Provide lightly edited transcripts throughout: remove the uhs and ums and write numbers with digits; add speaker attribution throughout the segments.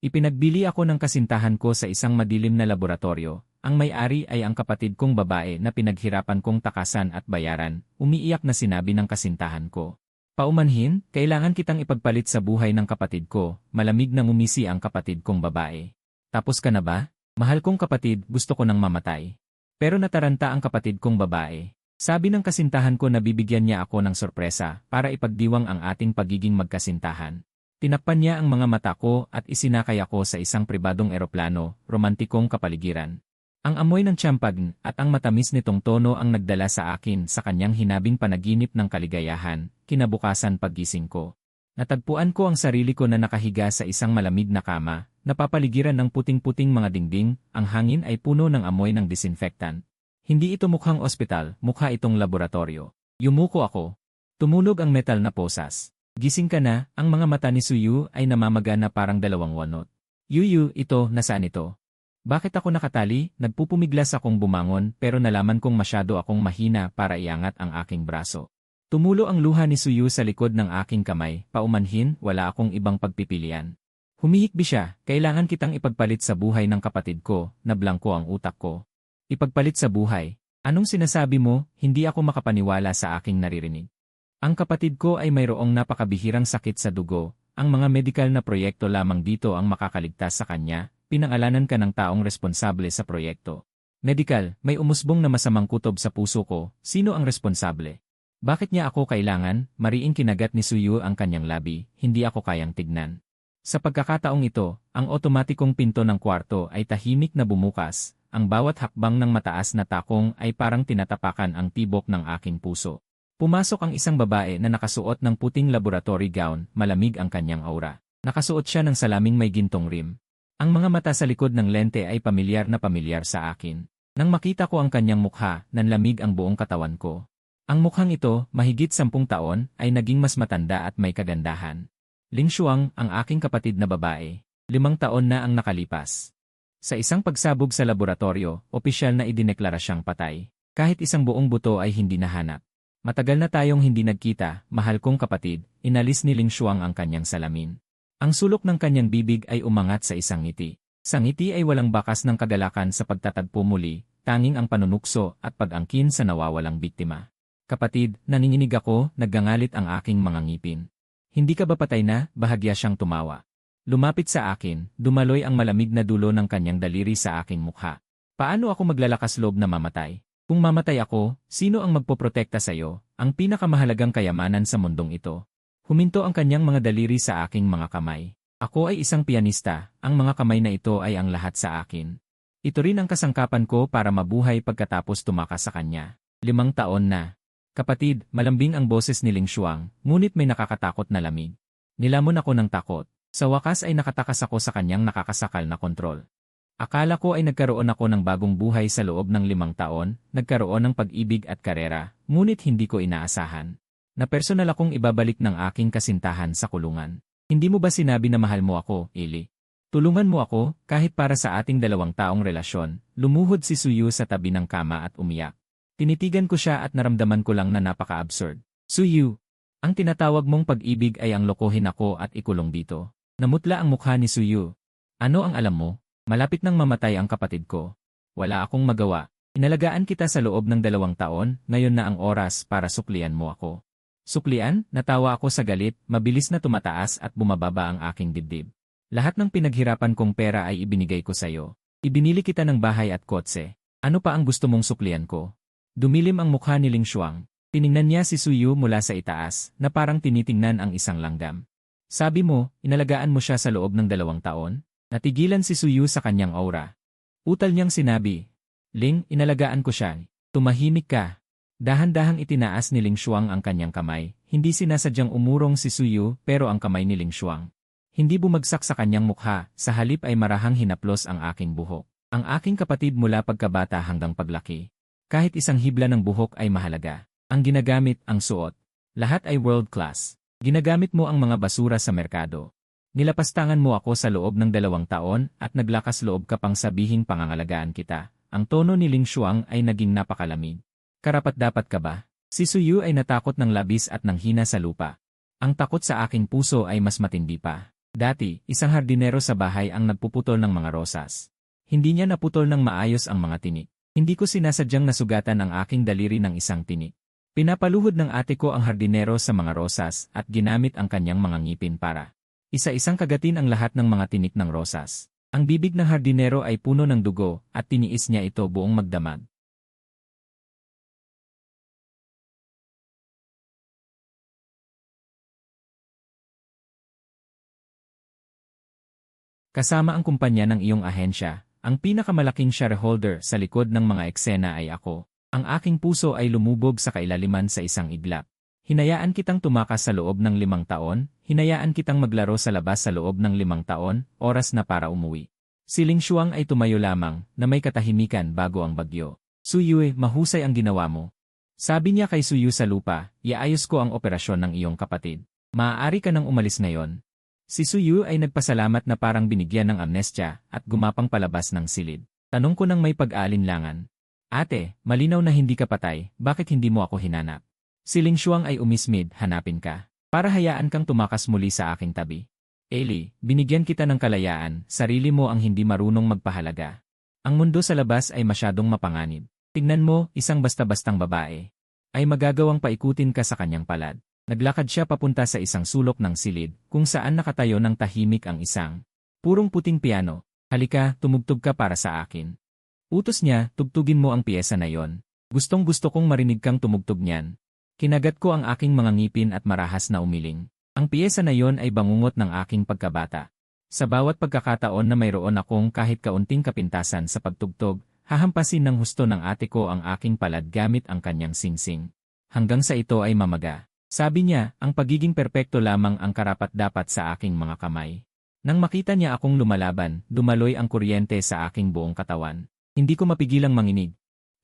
Speaker 1: Ipinagbili ako ng kasintahan ko sa isang madilim na laboratorio. Ang may-ari ay ang kapatid kong babae na pinaghirapan kong takasan at bayaran, umiiyak na sinabi ng kasintahan ko. Paumanhin, kailangan kitang ipagpalit sa buhay ng kapatid ko, malamig na ngumisi ang kapatid kong babae. Tapos ka na ba? Mahal kong kapatid, gusto ko nang mamatay. Pero nataranta ang kapatid kong babae. Sabi ng kasintahan ko na bibigyan niya ako ng sorpresa para ipagdiwang ang ating pagiging magkasintahan. Tinakpan niya ang mga mata ko at isinakay ako sa isang pribadong eroplano, romantikong kapaligiran. Ang amoy ng tiyampag at ang matamis nitong tono ang nagdala sa akin sa kanyang hinabing panaginip ng kaligayahan, kinabukasan paggising ko. Natagpuan ko ang sarili ko na nakahiga sa isang malamig na kama, napapaligiran ng puting-puting mga dingding, ang hangin ay puno ng amoy ng disinfectant. Hindi ito mukhang ospital, mukha itong laboratorio. Yumuko ako. Tumunog ang metal na posas. Gising ka na, ang mga mata ni Suyu ay namamaga na parang dalawang wanot. Yuyu, ito, nasaan ito? Bakit ako nakatali? Nagpupumiglas akong bumangon pero nalaman kong masyado akong mahina para iangat ang aking braso. Tumulo ang luha ni Suyu sa likod ng aking kamay, paumanhin, wala akong ibang pagpipilian. Humihikbi siya, kailangan kitang ipagpalit sa buhay ng kapatid ko, na blangko ang utak ko. Ipagpalit sa buhay. Anong sinasabi mo? Hindi ako makapaniwala sa aking naririnig. Ang kapatid ko ay mayroong napakabihirang sakit sa dugo. Ang mga medikal na proyekto lamang dito ang makakaligtas sa kanya. Pinangalanan ka ng taong responsable sa proyekto. Medikal, may umusbong na masamang kutob sa puso ko. Sino ang responsable? Bakit niya ako kailangan? Mariing kinagat ni Suyu ang kanyang labi. Hindi ako kayang tignan. Sa pagkakataong ito, ang otomatikong pinto ng kwarto ay tahimik na bumukas. Ang bawat hakbang ng mataas na takong ay parang tinatapakan ang tibok ng aking puso. Pumasok ang isang babae na nakasuot ng puting laboratory gown, malamig ang kanyang aura. Nakasuot siya ng salaming may gintong rim. Ang mga mata sa likod ng lente ay pamilyar na pamilyar sa akin. Nang makita ko ang kanyang mukha, nanlamig ang buong katawan ko. Ang mukhang ito, mahigit 10 taon, ay naging mas matanda at may kagandahan. Ling Xuang, ang aking kapatid na babae. 5 taon na ang nakalipas. Sa isang pagsabog sa laboratorio, opisyal na idineklara siyang patay. Kahit isang buong buto ay hindi nahanap. Matagal na tayong hindi nagkita, mahal kong kapatid, inalis ni Ling Xuang ang kanyang salamin. Ang sulok ng kanyang bibig ay umangat sa isang ngiti. Sa ngiti ay walang bakas ng kagalakan sa pagtatagpo muli, tanging ang panunukso at pag-angkin sa nawawalang biktima. Kapatid, nanginginig ako, naggangalit ang aking mga ngipin. Hindi ka ba patay na? Bahagya siyang tumawa. Lumapit sa akin, dumaloy ang malamig na dulo ng kanyang daliri sa aking mukha. Paano ako maglalakas loob na mamatay? Kung mamatay ako, sino ang magpoprotekta sa iyo? Ang pinakamahalagang kayamanan sa mundong ito. Huminto ang kanyang mga daliri sa aking mga kamay. Ako ay isang pianista, ang mga kamay na ito ay ang lahat sa akin. Ito rin ang kasangkapan ko para mabuhay pagkatapos tumakas sa kanya. 5 taon na. Kapatid, malambing ang boses ni Ling Xuang, ngunit may nakakatakot na lamig. Nilamon ako ng takot. Sa wakas ay nakatakas ako sa kanyang nakakasakal na kontrol. Akala ko ay nagkaroon ako ng bagong buhay sa loob ng 5 taon, nagkaroon ng pag-ibig at karera, ngunit hindi ko inaasahan. Na personal akong ibabalik ng aking kasintahan sa kulungan. Hindi mo ba sinabi na mahal mo ako, Ili? Tulungan mo ako, kahit para sa ating 2 taong relasyon. Lumuhod si Suyu sa tabi ng kama at umiyak. Tinitigan ko siya at naramdaman ko lang na napaka-absurd. Suyu, ang tinatawag mong pag-ibig ay ang lokohin ako at ikulong dito. Namutla ang mukha ni Suyu. Ano ang alam mo? Malapit nang mamatay ang kapatid ko. Wala akong magawa. Inalagaan kita sa loob ng 2 taon, ngayon na ang oras para suklian mo ako. Suklian? Natawa ako sa galit, mabilis na tumataas at bumababa ang aking dibdib. Lahat ng pinaghirapan kong pera ay ibinigay ko sa iyo. Ibinili kita ng bahay at kotse. Ano pa ang gusto mong suklian ko? Dumilim ang mukha ni Ling Xuang. Tiningnan niya si Suyu mula sa itaas, na parang tinitingnan ang isang langgam. Sabi mo, inalagaan mo siya sa loob ng 2 taon? Natigilan si Suyu sa kanyang aura. Utal niyang sinabi, Ling, inalagaan ko siya. Tumahimik ka. Dahan-dahang itinaas ni Ling Xuang ang kanyang kamay. Hindi sinasadyang umurong si Suyu pero ang kamay ni Ling Xuang. Hindi bumagsak sa kanyang mukha, sa halip ay marahang hinaplos ang aking buhok. Ang aking kapatid mula pagkabata hanggang paglaki. Kahit isang hibla ng buhok ay mahalaga. Ang ginagamit, ang suot. Lahat ay world class. Ginagamit mo ang mga basura sa merkado. Nilapastangan mo ako sa loob ng 2 taon at naglakas loob ka pang sabihing pangangalagaan kita. Ang tono ni Ling Xuang ay naging napakalamig. Karapat-dapat ka ba? Si Suyu ay natakot ng labis at nanghina sa lupa. Ang takot sa aking puso ay mas matindi pa. Dati, isang hardinero sa bahay ang nagpuputol ng mga rosas. Hindi niya naputol ng maayos ang mga tinik. Hindi ko sinasadyang nasugatan ang aking daliri ng isang tinik. Pinapaluhod ng ate ko ang hardinero sa mga rosas at ginamit ang kanyang mga ngipin para isa-isang kagatin ang lahat ng mga tinik ng rosas. Ang bibig ng hardinero ay puno ng dugo at tiniis niya ito buong magdamag. Kasama ang kumpanya ng iyong ahensya, ang pinakamalaking shareholder sa likod ng mga eksena ay ako. Ang aking puso ay lumubog sa kailaliman sa isang iglap. Hinayaan kitang tumakas sa loob ng 5 taon, hinayaan kitang maglaro sa labas sa loob ng 5 taon, oras na para umuwi. Si Ling Shuang ay tumayo lamang, na may katahimikan bago ang bagyo. Suyue, mahusay ang ginawa mo. Sabi niya kay Suyu sa lupa, iayos ko ang operasyon ng iyong kapatid. Maaari ka nang umalis ngayon. Si Suyu ay nagpasalamat na parang binigyan ng amnestya at gumapang palabas ng silid. Tanong ko nang may pag-aalinlangan. Ate, malinaw na hindi ka patay, bakit hindi mo ako hinanap? Si Ling Shuang ay umismid, hanapin ka. Para hayaan kang tumakas muli sa aking tabi. Eli, binigyan kita ng kalayaan, sarili mo ang hindi marunong magpahalaga. Ang mundo sa labas ay masyadong mapanganib. Tingnan mo, isang basta-bastang babae. Ay magagawang paikutin ka sa kanyang palad. Naglakad siya papunta sa isang sulok ng silid, kung saan nakatayo ng tahimik ang isang purong puting piano. Halika, tumugtog ka para sa akin. Utos niya, tugtugin mo ang piyesa na yon. Gustong-gusto kong marinig kang tumugtog niyan. Kinagat ko ang aking mga ngipin at marahas na umiling. Ang piyesa na yon ay bangungot ng aking pagkabata. Sa bawat pagkakataon na mayroon akong kahit kaunting kapintasan sa pagtugtog, hahampasin ng husto ng ate ko ang aking palad gamit ang kanyang singsing. Hanggang sa ito ay mamaga. Sabi niya, ang pagiging perpekto lamang ang karapat-dapat sa aking mga kamay. Nang makita niya akong lumalaban, dumaloy ang kuryente sa aking buong katawan. Hindi ko mapigilang manginig.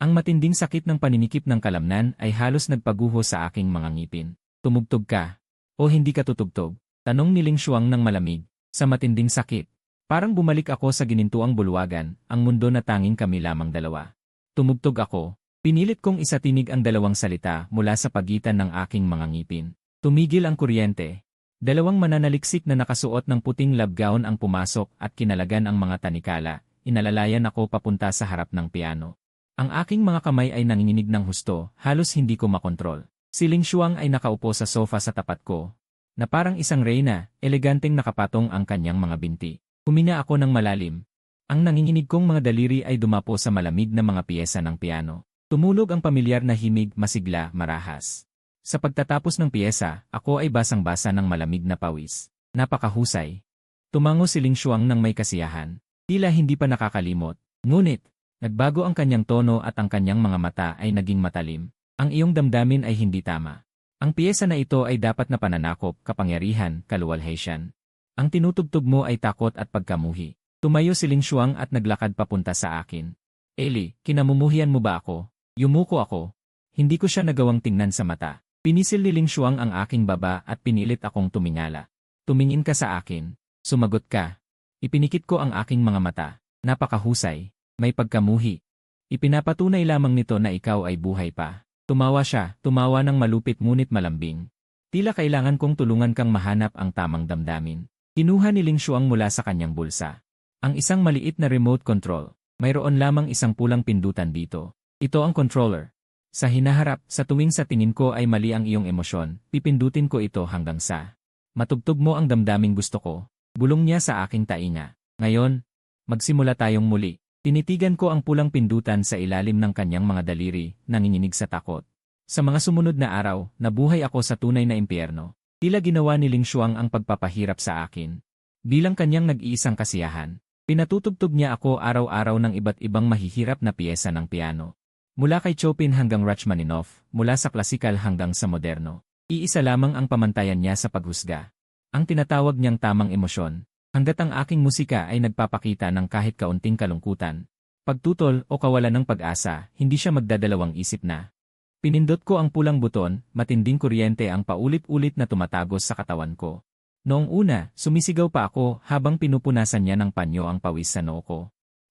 Speaker 1: Ang matinding sakit ng paninikip ng kalamnan ay halos nagpaguho sa aking mga ngipin. Tumugtog ka. O hindi ka tutugtog? Tanong ni Ling Shuang ng malamig. Sa matinding sakit. Parang bumalik ako sa ginintuang bulwagan, ang mundo na tanging kami lamang dalawa. Tumugtog ako. Pinilit kong isatinig ang dalawang salita mula sa pagitan ng aking mga ngipin. Tumigil ang kuryente. 2 mananaliksik na nakasuot ng puting lab gown ang pumasok at kinalagan ang mga tanikala. Inalalayan ako papunta sa harap ng piano. Ang aking mga kamay ay nanginginig ng husto, halos hindi ko makontrol. Si Ling Shuang ay nakaupo sa sofa sa tapat ko. Na parang isang reyna, eleganteng nakapatong ang kanyang mga binti. Huminga ako ng malalim. Ang nanginginig kong mga daliri ay dumapo sa malamig na mga piyesa ng piano. Tumulog ang pamilyar na himig, masigla, marahas. Sa pagtatapos ng piyesa, ako ay basang-basa ng malamig na pawis. Napakahusay. Tumango si Ling Shuang ng may kasiyahan. Tila hindi pa nakakalimot. Ngunit, nagbago ang kanyang tono at ang kanyang mga mata ay naging matalim. Ang iyong damdamin ay hindi tama. Ang piyesa na ito ay dapat na pananakop, kapangyarihan, kaluwalhatian. Ang tinutugtog mo ay takot at pagkamuhi. Tumayo si Ling Shuang at naglakad papunta sa akin. Eli, kinamumuhian mo ba ako? Yumuko ako. Hindi ko siya nagawang tingnan sa mata. Pinisil ni Ling Shuang ang aking baba at pinilit akong tumingala. Tumingin ka sa akin. Sumagot ka. Ipinikit ko ang aking mga mata. Napakahusay. May pagkamuhi. Ipinapatunay lamang nito na ikaw ay buhay pa. Tumawa siya, tumawa ng malupit ngunit malambing. Tila kailangan kong tulungan kang mahanap ang tamang damdamin. Kinuha ni Ling Shuang mula sa kanyang bulsa. Ang isang maliit na remote control. Mayroon lamang isang pulang pindutan dito. Ito ang controller. Sa hinaharap, sa tuwing sa tingin ko ay mali ang iyong emosyon, pipindutin ko ito hanggang sa matugtog mo ang damdaming gusto ko. Bulong niya sa aking tainga. Ngayon, magsimula tayong muli. Tinitigan ko ang pulang pindutan sa ilalim ng kanyang mga daliri, nanginginig sa takot. Sa mga sumunod na araw, nabuhay ako sa tunay na impyerno. Tila ginawa ni Ling Shuang ang pagpapahirap sa akin. Bilang kanyang nag-iisang kasiyahan, pinatutugtog niya ako araw-araw ng iba't ibang mahihirap na piyesa ng piano. Mula kay Chopin hanggang Rachmaninoff, mula sa klasikal hanggang sa moderno. Iisa lamang ang pamantayan niya sa paghusga. Ang tinatawag niyang tamang emosyon. Hanggat ang aking musika ay nagpapakita ng kahit kaunting kalungkutan, pagtutol o kawalan ng pag-asa, hindi siya magdadalawang isip na. Pinindot ko ang pulang buton, matinding kuryente ang paulit-ulit na tumatagos sa katawan ko. Noong una, sumisigaw pa ako habang pinupunasan niya ng panyo ang pawis sa noo ko.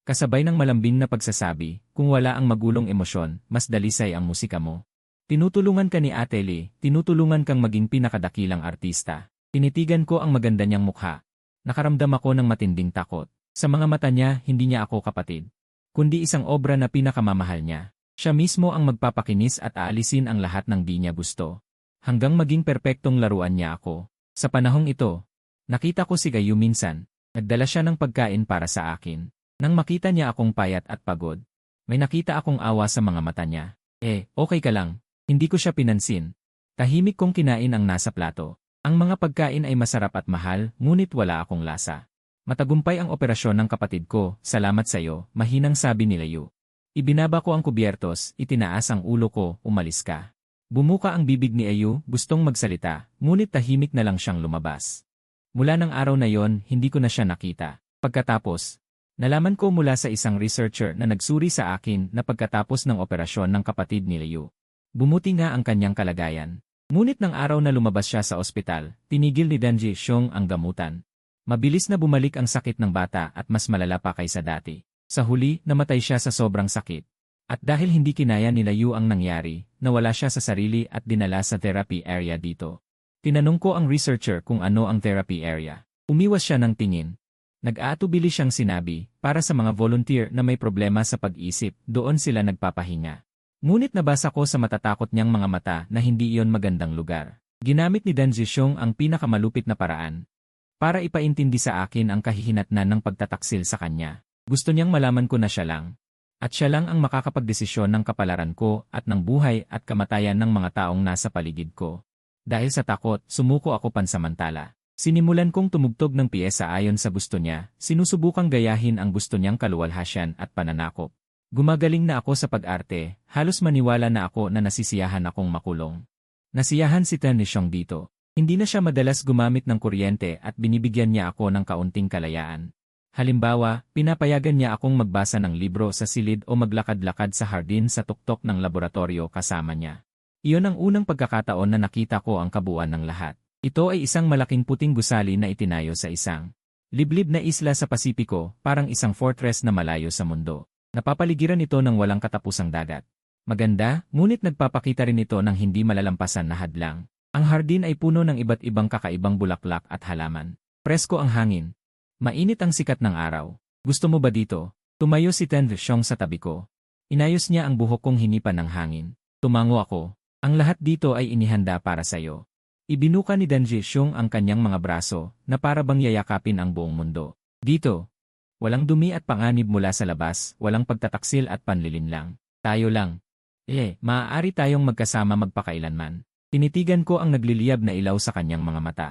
Speaker 1: Kasabay ng malambing na pagsasabi, kung wala ang magulong emosyon, mas dalisay ang musika mo. Tinutulungan ka ni Ate Lee, tinutulungan kang maging pinakadakilang artista. Tinitigan ko ang maganda niyang mukha. Nakaramdam ako ng matinding takot. Sa mga mata niya, hindi niya ako kapatid, kundi isang obra na pinakamamahal niya. Siya mismo ang magpapakinis at aalisin ang lahat ng di niya gusto. Hanggang maging perpektong laruan niya ako. Sa panahong ito, nakita ko si Gayu minsan. Nagdala siya ng pagkain para sa akin. Nang makita niya akong payat at pagod, may nakita akong awa sa mga mata niya. Okay ka lang. Hindi ko siya pinansin. Tahimik kong kinain ang nasa plato. Ang mga pagkain ay masarap at mahal, ngunit wala akong lasa. Matagumpay ang operasyon ng kapatid ko, salamat sa iyo, mahinang sabi ni Layu. Ibinaba ko ang kubyertos, itinaas ang ulo ko, umalis ka. Bumuka ang bibig ni Ayu, gustong magsalita, ngunit tahimik na lang siyang lumabas. Mula ng araw na yon, hindi ko na siya nakita. Pagkatapos, nalaman ko mula sa isang researcher na nagsuri sa akin na pagkatapos ng operasyon ng kapatid ni Layu, bumuti nga ang kanyang kalagayan. Ngunit ng araw na lumabas siya sa ospital, tinigil ni Dan Ji-Xiong ang gamutan. Mabilis na bumalik ang sakit ng bata at mas malala pa kaysa dati. Sa huli, namatay siya sa sobrang sakit. At dahil hindi kinaya ni Layu ang nangyari, nawala siya sa sarili at dinala sa therapy area dito. Tinanong ko ang researcher kung ano ang therapy area. Umiwas siya ng tingin. Nag-aatubili siyang sinabi, para sa mga volunteer na may problema sa pag-isip, doon sila nagpapahinga. Ngunit nabasa ko sa matatakot niyang mga mata na hindi iyon magandang lugar. Ginamit ni Dan Zhixiong ang pinakamalupit na paraan para ipaintindi sa akin ang kahihinatnan ng pagtataksil sa kanya. Gusto niyang malaman ko na siya lang. At siya lang ang makakapagdesisyon ng kapalaran ko at ng buhay at kamatayan ng mga taong nasa paligid ko. Dahil sa takot, sumuko ako pansamantala. Sinimulan kong tumugtog ng piyesa ayon sa gusto niya, sinusubukang gayahin ang gusto niyang kaluwalhasyan at pananakop. Gumagaling na ako sa pag-arte, halos maniwala na ako na nasisiyahan akong makulong. Nasiyahan si Tan Nishong dito. Hindi na siya madalas gumamit ng kuryente at binibigyan niya ako ng kaunting kalayaan. Halimbawa, pinapayagan niya akong magbasa ng libro sa silid o maglakad-lakad sa hardin sa tuktok ng laboratorio kasama niya. Iyon ang unang pagkakataon na nakita ko ang kabuuan ng lahat. Ito ay isang malaking puting gusali na itinayo sa isang liblib na isla sa Pasipiko, parang isang fortress na malayo sa mundo. Napapaligiran ito ng walang katapusang dagat. Maganda, ngunit nagpapakita rin ito ng hindi malalampasan na hadlang. Ang hardin ay puno ng iba't ibang kakaibang bulaklak at halaman. Presko ang hangin. Mainit ang sikat ng araw. Gusto mo ba dito? Tumayo si Tan Zhixiong sa tabi ko. Inayos niya ang buhok kong hinipan ng hangin. Tumango ako. Ang lahat dito ay inihanda para sa'yo. Ibinuka ni Dan Zhixiong ang kanyang mga braso na para bang yayakapin ang buong mundo. Dito. Walang dumi at panganib mula sa labas, walang pagtataksil at panlilinlang. Tayo lang. Maaari tayong magkasama magpakailanman. Tinitigan ko ang nagliliyab na ilaw sa kanyang mga mata.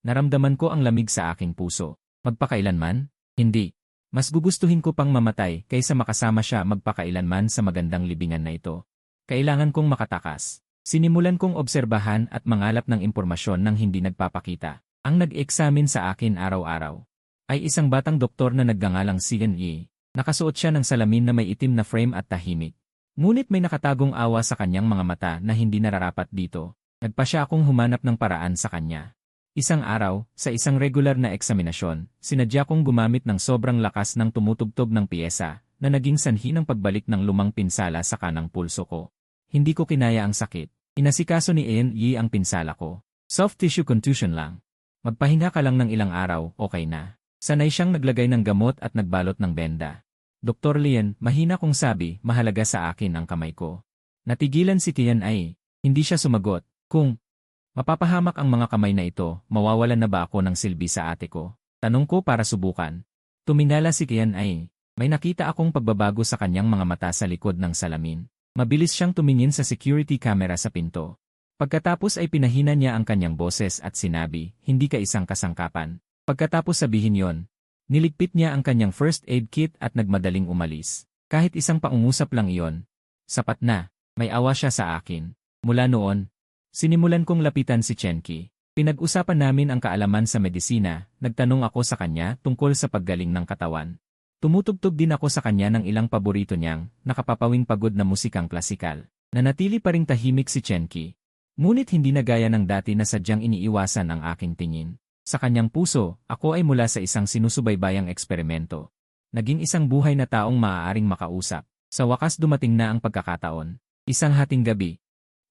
Speaker 1: Naramdaman ko ang lamig sa aking puso. Magpakailanman? Hindi. Mas gugustuhin ko pang mamatay kaysa makasama siya magpakailanman sa magandang libingan na ito. Kailangan kong makatakas. Sinimulan kong obserbahan at mangalap ng impormasyon nang hindi nagpapakita. Ang nag-examine sa akin araw-araw ay isang batang doktor na nagngangalang Xian Yi. Nakasuot siya ng salamin na may itim na frame at tahimik. Ngunit may nakatagong awa sa kanyang mga mata na hindi nararapat dito. Nagpa siya akong humanap ng paraan sa kanya. Isang araw, sa isang regular na eksaminasyon, sinadya kong gumamit ng sobrang lakas ng tumutugtog ng piyesa na naging sanhi ng pagbalik ng lumang pinsala sa kanang pulso ko. Hindi ko kinaya ang sakit. Inasikaso ni Xian Yi ang pinsala ko. Soft tissue contusion lang. Magpahinga ka lang ng ilang araw, okay na. Sanay siyang naglagay ng gamot at nagbalot ng benda. Dr. Lian, mahina kong sabi, mahalaga sa akin ang kamay ko. Natigilan si Tian Ai. Hindi siya sumagot. Kung mapapahamak ang mga kamay na ito, mawawalan na ba ako ng silbi sa ate ko? Tanong ko para subukan. Tuminala si Tian Ai. May nakita akong pagbabago sa kanyang mga mata sa likod ng salamin. Mabilis siyang tumingin sa security camera sa pinto. Pagkatapos ay pinahina niya ang kanyang boses at sinabi, hindi ka isang kasangkapan. Pagkatapos sabihin yon, niligpit niya ang kanyang first aid kit at nagmadaling umalis. Kahit isang paungusap lang iyon. Sapat na, may awa siya sa akin. Mula noon, sinimulan kong lapitan si Chenki. Pinag-usapan namin ang kaalaman sa medisina, nagtanong ako sa kanya tungkol sa paggaling ng katawan. Tumutugtog din ako sa kanya ng ilang paborito niyang, nakapapawing pagod na musikang klasikal. Nanatili pa ring tahimik si Chenki. Ngunit hindi na gaya ng dati na sadyang iniiwasan ang aking tingin. Sa kanyang puso, ako ay mula sa isang sinusubaybayang eksperimento. Naging isang buhay na taong maaaring makausap. Sa wakas dumating na ang pagkakataon. Isang hating gabi.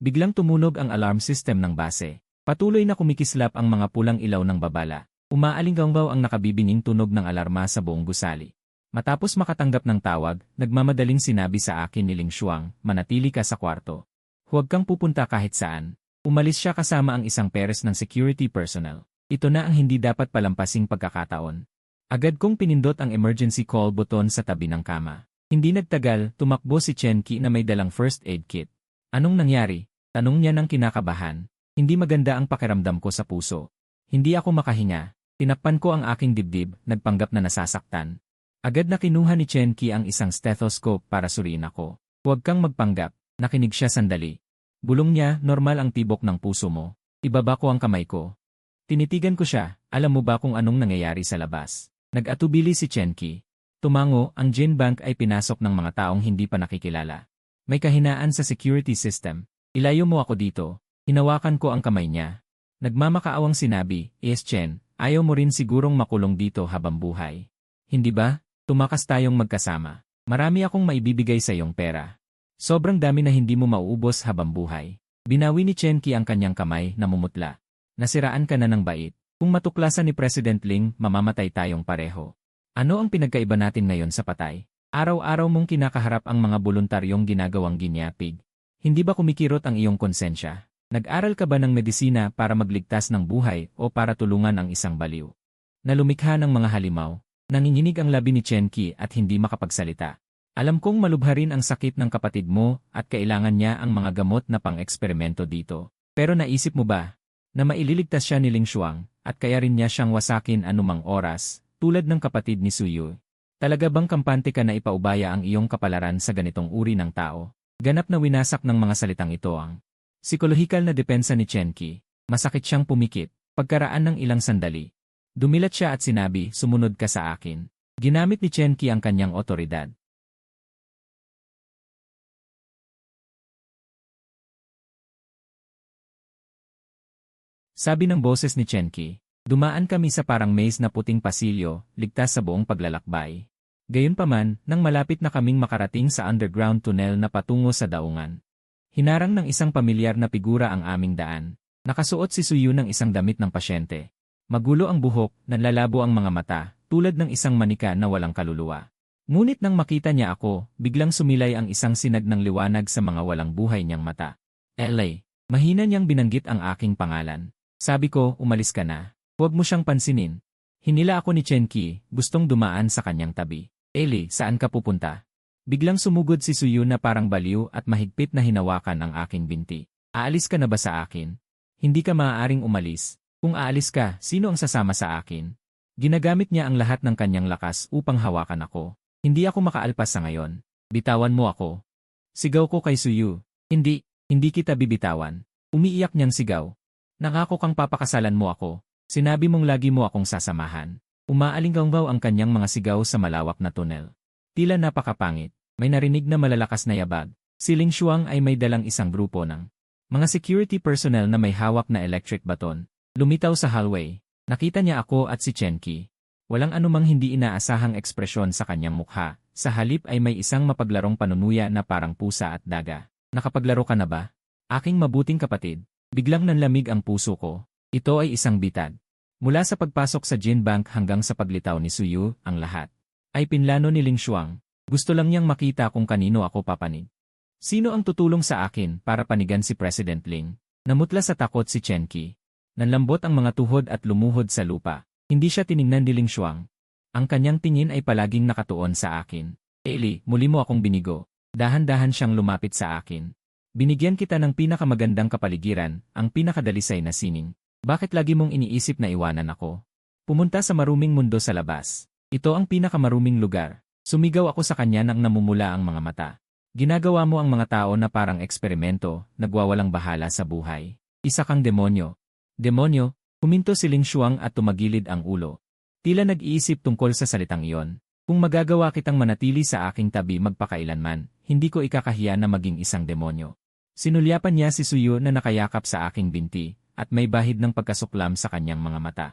Speaker 1: Biglang tumunog ang alarm system ng base. Patuloy na kumikislap ang mga pulang ilaw ng babala. Umaalinggaw ang nakabibinging tunog ng alarma sa buong gusali. Matapos makatanggap ng tawag, nagmamadaling sinabi sa akin ni Ling Shuang, manatili ka sa kwarto. Huwag kang pupunta kahit saan. Umalis siya kasama ang isang peres ng security personnel. Ito na ang hindi dapat palampasing pagkakataon. Agad kong pinindot ang emergency call button sa tabi ng kama. Hindi nagtagal, tumakbo si Chen Qi na may dalang first aid kit. Anong nangyari? Tanong niya ng kinakabahan. Hindi maganda ang pakiramdam ko sa puso. Hindi ako makahinga. Tinakpan ko ang aking dibdib, nagpanggap na nasasaktan. Agad na kinuha ni Chen Qi ang isang stethoscope para suriin ako. Huwag kang magpanggap, nakinig siya sandali. Bulong niya, normal ang tibok ng puso mo. Ibaba ko ang kamay ko. Tinitigan ko siya, alam mo ba kung anong nangyayari sa labas? Nag-atubili si Chen Qi. Tumango, ang Jin Bank ay pinasok ng mga taong hindi pa nakikilala. May kahinaan sa security system. Ilayo mo ako dito. Hinawakan ko ang kamay niya. Nagmamakaawang sinabi, Yes Chen, ayaw mo rin sigurong makulong dito habang buhay. Hindi ba? Tumakas tayong magkasama. Marami akong maibibigay sa iyong pera. Sobrang dami na hindi mo mauubos habang buhay. Binawi ni Chen Qi ang kanyang kamay na mumutla. Nasiraan ka na ng bait. Kung matuklasan ni President Ling, mamamatay tayong pareho. Ano ang pinagkaiba natin ngayon sa patay? Araw-araw mong kinakaharap ang mga voluntaryong ginagawang ginyapig. Hindi ba kumikirot ang iyong konsensya? Nag-aral ka ba ng medisina para magligtas ng buhay o para tulungan ang isang baliw? Nalumikha ng mga halimaw. Nanginginig ang labi ni Chen Qi at hindi makapagsalita. Alam kong malubha rin ang sakit ng kapatid mo at kailangan niya ang mga gamot na pang-eksperimento dito. Pero naisip mo ba na maililigtas siya ni Ling Shuang at kaya rin niya siyang wasakin anumang oras, tulad ng kapatid ni Suyu? Talaga bang kampante ka na ipaubaya ang iyong kapalaran sa ganitong uri ng tao? Ganap na winasak ng mga salitang ito ang psikolohikal na depensa ni Chen Qi. Masakit siyang pumikit. Pagkaraan ng ilang sandali, dumilat siya at sinabi, sumunod ka sa akin. Ginamit ni Chen Qi ang kanyang otoridad. Sabi ng boses ni Chen Qi, dumaan kami sa parang maze na puting pasilyo, ligtas sa buong paglalakbay. Gayunpaman, nang malapit na kaming makarating sa underground tunnel na patungo sa daungan. Hinarang ng isang pamilyar na figura ang aming daan. Nakasuot si Suyu ng isang damit ng pasyente. Magulo ang buhok, nanlalabo ang mga mata, tulad ng isang manika na walang kaluluwa. Ngunit nang makita niya ako, biglang sumilay ang isang sinag ng liwanag sa mga walang buhay niyang mata. LA, mahina niyang binanggit ang aking pangalan. Sabi ko, umalis ka na. Huwag mo siyang pansinin. Hinila ako ni Chen Qi, gustong dumaan sa kanyang tabi. Eli, saan ka pupunta? Biglang sumugod si Suyu na parang baliw at mahigpit na hinawakan ang aking binti. Aalis ka na ba sa akin? Hindi ka maaaring umalis. Kung aalis ka, sino ang sasama sa akin? Ginagamit niya ang lahat ng kanyang lakas upang hawakan ako. Hindi ako makaalpas sa ngayon. Bitawan mo ako. Sigaw ko kay Suyu. Hindi kita bibitawan. Umiiyak niyang sigaw. Nangako kang papakasalan mo ako. Sinabi mong lagi mo akong sasamahan. Umaalinggaw ang kanyang mga sigaw sa malawak na tunnel. Tila napakapangit. May narinig na malalakas na yabag. Si Ling Shuang ay may dalang isang grupo ng mga security personnel na may hawak na electric baton. Lumitaw sa hallway. Nakita niya ako at si Chen Qi. Walang anumang hindi inaasahang ekspresyon sa kanyang mukha. Sa halip ay may isang mapaglarong panunuya na parang pusa at daga. Nakapaglaro ka na ba? Aking mabuting kapatid. Biglang nanlamig ang puso ko. Ito ay isang bitad. Mula sa pagpasok sa Jin Bank hanggang sa paglitaw ni Suyu, ang lahat ay pinlano ni Ling Shuang. Gusto lang niyang makita kung kanino ako papanig. Sino ang tutulong sa akin para panigan si President Ling? Namutla sa takot si Chen Qi. Nanlambot ang mga tuhod at lumuhod sa lupa. Hindi siya tiningnan ni Ling Shuang. Ang kanyang tingin ay palaging nakatuon sa akin. Eli, muli mo akong binigo. Dahan-dahan siyang lumapit sa akin. Binigyan kita ng pinakamagandang kapaligiran, ang pinakadalisay na sining. Bakit lagi mong iniisip na iwanan ako? Pumunta sa maruming mundo sa labas. Ito ang pinakamaruming lugar. Sumigaw ako sa kanya nang namumula ang mga mata. Ginagawa mo ang mga tao na parang eksperimento, nagwawalang bahala sa buhay. Isa kang demonyo. Demonyo, huminto si Ling Shuang at tumagilid ang ulo. Tila nag-iisip tungkol sa salitang iyon. Kung magagawa kitang manatili sa aking tabi magpakailanman, hindi ko ikakahiya na maging isang demonyo. Sinulyapan niya si Suyu na nakayakap sa aking binti, at may bahid ng pagkasuklam sa kanyang mga mata.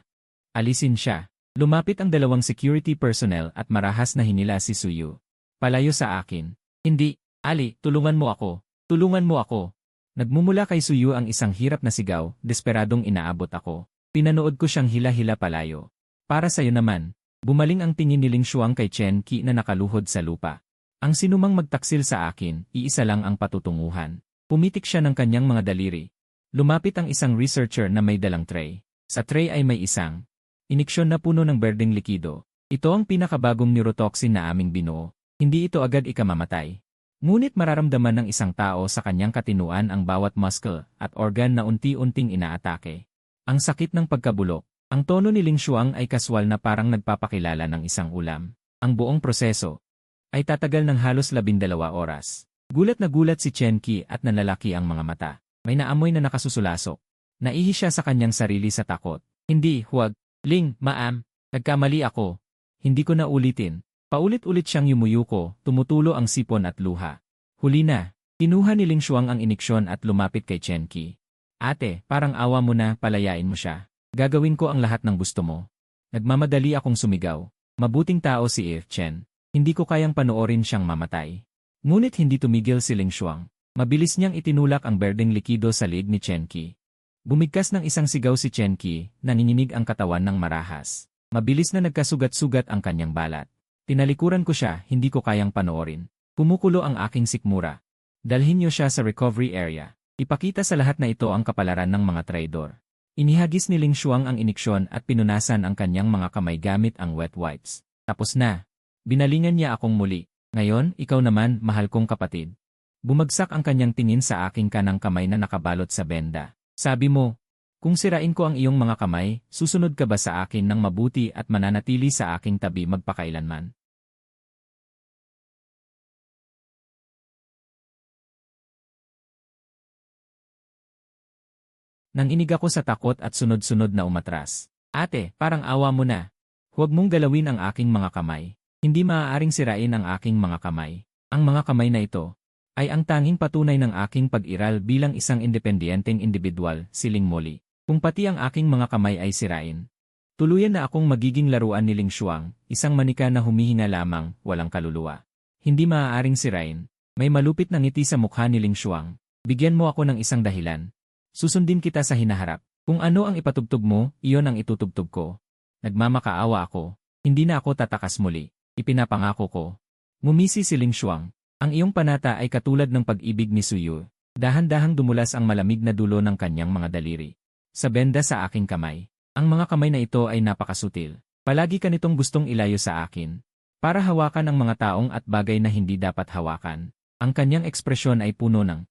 Speaker 1: Alisin siya. Lumapit ang dalawang security personnel at marahas na hinila si Suyu. Palayo sa akin. Hindi, Ali, tulungan mo ako. Tulungan mo ako. Nagmumula kay Suyu ang isang hirap na sigaw, desperadong inaabot ako. Pinanood ko siyang hila-hila palayo. Para sa'yo naman. Bumaling ang tingin ni Ling Xuang kay Chen Qi na nakaluhod sa lupa. Ang sinumang magtaksil sa akin, iisa lang ang patutunguhan. Pumitik siya ng kanyang mga daliri. Lumapit ang isang researcher na may dalang tray. Sa tray ay may isang iniksyon na puno ng berdeng likido. Ito ang pinakabagong neurotoxin na aming binuo. Hindi ito agad ikamamatay. Ngunit mararamdaman ng isang tao sa kanyang katinuan ang bawat muscle at organ na unti-unting inaatake. Ang sakit ng pagkabulok. Ang tono ni Ling Xuang ay kaswal na parang nagpapakilala ng isang ulam. Ang buong proseso ay tatagal ng halos 12 oras. Gulat na gulat si Chen Qi at nanlalaki ang mga mata. May naamoy na nakasusulasok. Naihi siya sa kanyang sarili sa takot. Hindi, huwag. Ling, ma'am. Nagkamali ako. Hindi ko na ulitin. Paulit-ulit siyang yumuyuko, tumutulo ang sipon at luha. Huli na. Kinuha ni Ling Xuang ang iniksyon at lumapit kay Chen Qi. Ate, parang awa mo na, palayain mo siya. Gagawin ko ang lahat ng gusto mo. Nagmamadali akong sumigaw. Mabuting tao si Chen. Hindi ko kayang panoorin siyang mamatay. Ngunit hindi tumigil si Ling Xuang. Mabilis niyang itinulak ang berdeng likido sa liig ni Chen Qi. Bumigkas ng isang sigaw si Chen Qi, nanginginig ang katawan ng marahas. Mabilis na nagkasugat-sugat ang kanyang balat. Tinalikuran ko siya, hindi ko kayang panoorin. Kumukulo ang aking sikmura. Dalhin niyo siya sa recovery area. Ipakita sa lahat na ito ang kapalaran ng mga traidor. Inihagis ni Ling Xuang ang iniksyon at pinunasan ang kanyang mga kamay gamit ang wet wipes. Tapos na. Binalingan niya akong muli. Ngayon, ikaw naman, mahal kong kapatid. Bumagsak ang kanyang tingin sa aking kanang kamay na nakabalot sa benda. Sabi mo, kung sirain ko ang iyong mga kamay, susunod ka ba sa akin ng mabuti at mananatili sa aking tabi magpakailanman? Nanginig ako sa takot at sunod-sunod na umatras. Ate, parang awa mo na. Huwag mong galawin ang aking mga kamay. Hindi maaaring sirain ang aking mga kamay. Ang mga kamay na ito ay ang tanging patunay ng aking pag-iral bilang isang independenteng individual, si Ling Moli. Kung pati ang aking mga kamay ay sirain, tuluyan na akong magiging laruan ni Ling Xuang, isang manika na humihinga lamang, walang kaluluwa. Hindi maaaring sirain. May malupit na ngiti sa mukha ni Ling Xuang. Bigyan mo ako ng isang dahilan. Susundin kita sa hinaharap. Kung ano ang ipatugtog mo, iyon ang itutugtog ko. Nagmamakaawa ako. Hindi na ako tatakas muli. Ipinapangako ko. Ngumisi si Ling Xuang. Ang iyong panata ay katulad ng pag-ibig ni Suyu. Dahan-dahang dumulas ang malamig na dulo ng kanyang mga daliri. Sa benda sa aking kamay. Ang mga kamay na ito ay napakasutil. Palagi ka nitong gustong ilayo sa akin. Para hawakan ang mga taong at bagay na hindi dapat hawakan. Ang kanyang ekspresyon ay puno ng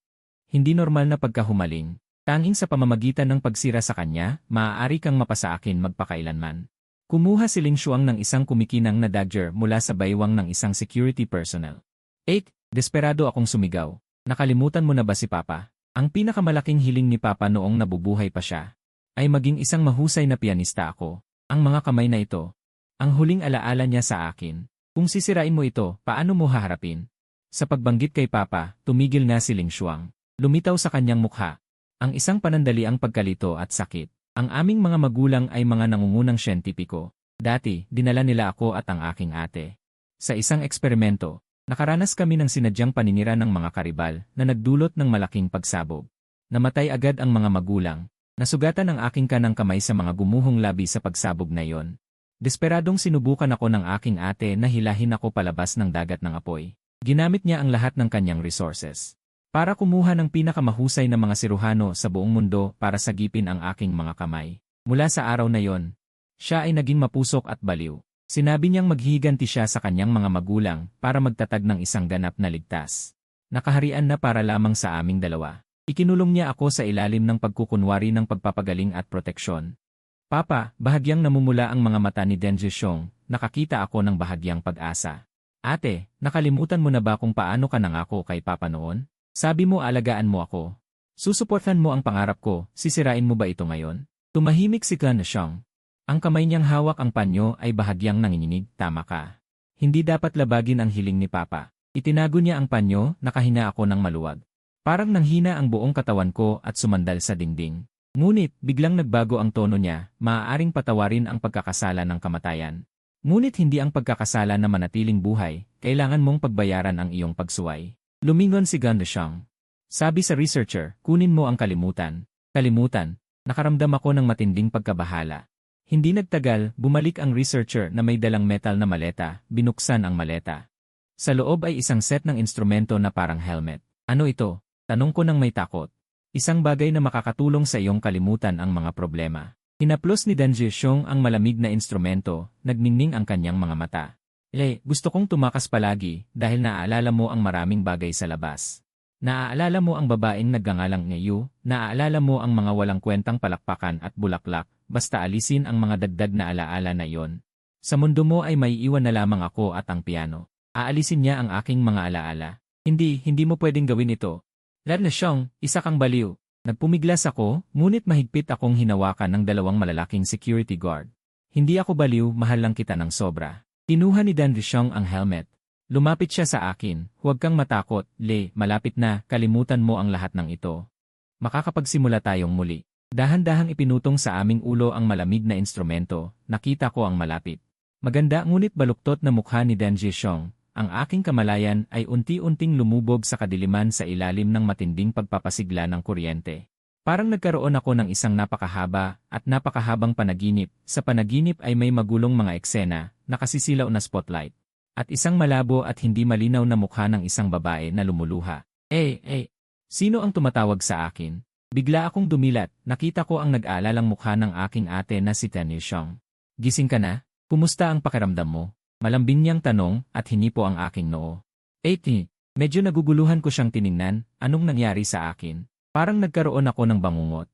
Speaker 1: hindi normal na pagkahumaling. Tanging sa pamamagitan ng pagsira sa kanya, maaari kang mapasa akin magpakailanman. Kumuha si Ling Xuang ng isang kumikinang na dagger mula sa baywang ng isang security personnel. 8. Desperado akong sumigaw. Nakalimutan mo na ba si Papa? Ang pinakamalaking hiling ni Papa noong nabubuhay pa siya ay maging isang mahusay na pianista ako. Ang mga kamay na ito, ang huling alaala niya sa akin. Kung sisirain mo ito, paano mo haharapin? Sa pagbanggit kay Papa, tumigil na si Ling Xuang. Lumitaw sa kanyang mukha ang isang panandaliang pagkalito at sakit. Ang aming mga magulang ay mga nangungunang siyentipiko. Dati, dinala nila ako at ang aking ate sa isang eksperimento. Nakaranas kami ng sinadyang paninira ng mga karibal na nagdulot ng malaking pagsabog. Namatay agad ang mga magulang. Nasugatan ang aking kanang kamay sa mga gumuhong labi sa pagsabog na iyon. Desperadong sinubukan ako ng aking ate na hilahin ako palabas ng dagat ng apoy. Ginamit niya ang lahat ng kanyang resources para kumuha ng pinakamahusay na mga siruhano sa buong mundo para sagipin ang aking mga kamay. Mula sa araw na yon, siya ay naging mapusok at baliw. Sinabi niyang maghihiganti siya sa kanyang mga magulang para magtatag ng isang ganap na ligtas. Nakaharian na para lamang sa aming dalawa. Ikinulong niya ako sa ilalim ng pagkukunwari ng pagpapagaling at proteksyon. Papa, bahagyang namumula ang mga mata ni Deng Zhixiong, nakakita ako ng bahagyang pag-asa. Ate, nakalimutan mo na ba kung paano ka nangako kay Papa noon? Sabi mo alagaan mo ako. Susuportan mo ang pangarap ko, sisirain mo ba ito ngayon? Tumahimik si Gan Xiang. Ang kamay niyang hawak ang panyo ay bahagyang nanginginig, tama ka. Hindi dapat labagin ang hiling ni Papa. Itinago niya ang panyo, nakahinga ako ng maluwag. Parang nanghina ang buong katawan ko at sumandal sa dingding. Ngunit, biglang nagbago ang tono niya, maaaring patawarin ang pagkakasala ng kamatayan. Ngunit hindi ang pagkakasala na manatiling buhay, kailangan mong pagbayaran ang iyong pagsuway. Lumingon si Gan Xiang. Sabi sa researcher, kunin mo ang kalimutan. Kalimutan, nakaramdam ako ng matinding pagkabahala. Hindi nagtagal, bumalik ang researcher na may dalang metal na maleta, binuksan ang maleta. Sa loob ay isang set ng instrumento na parang helmet. Ano ito? Tanong ko nang may takot. Isang bagay na makakatulong sa iyong kalimutan ang mga problema. Hinaplos ni Dan Zhixiong ang malamig na instrumento, nagningning ang kanyang mga mata. Gusto kong tumakas palagi dahil naaalala mo ang maraming bagay sa labas. Naaalala mo ang babaeng nagngangalang Ngeyu, naaalala mo ang mga walang kwentang palakpakan at bulaklak, basta alisin ang mga dagdag na alaala na iyon. Sa mundo mo ay may iwan na lamang ako at ang piano. Aalisin niya ang aking mga alaala. Hindi mo pwedeng gawin ito. Dan Zhixiong, isa kang baliw. Nagpumiglas ako, ngunit mahigpit akong hinawakan ng dalawang malalaking security guard. Hindi ako baliw, mahal lang kita ng sobra. Kinuha ni Dan Zhixiong ang helmet. Lumapit siya sa akin, huwag kang matakot, malapit na, kalimutan mo ang lahat ng ito. Makakapagsimula tayong muli. Dahan-dahang ipinutong sa aming ulo ang malamig na instrumento, nakita ko ang malapit. Maganda ngunit baluktot na mukha ni Dan Zhixiong. Ang aking kamalayan ay unti-unting lumubog sa kadiliman sa ilalim ng matinding pagpapasigla ng kuryente. Parang nagkaroon ako ng isang napakahaba at napakahabang panaginip. Sa panaginip ay may magulong mga eksena, nakasisilaw na spotlight. At isang malabo at hindi malinaw na mukha ng isang babae na lumuluha. Sino ang tumatawag sa akin? Bigla akong dumilat, nakita ko ang nag-aalalang mukha ng aking ate na si Dan Zhixiong. Gising ka na? Kumusta ang pakiramdam mo? Malambing niyang tanong at hinipo ang aking noo. Medyo naguguluhan ko siyang tiningnan, anong nangyari sa akin? Parang nagkaroon ako ng bangungot.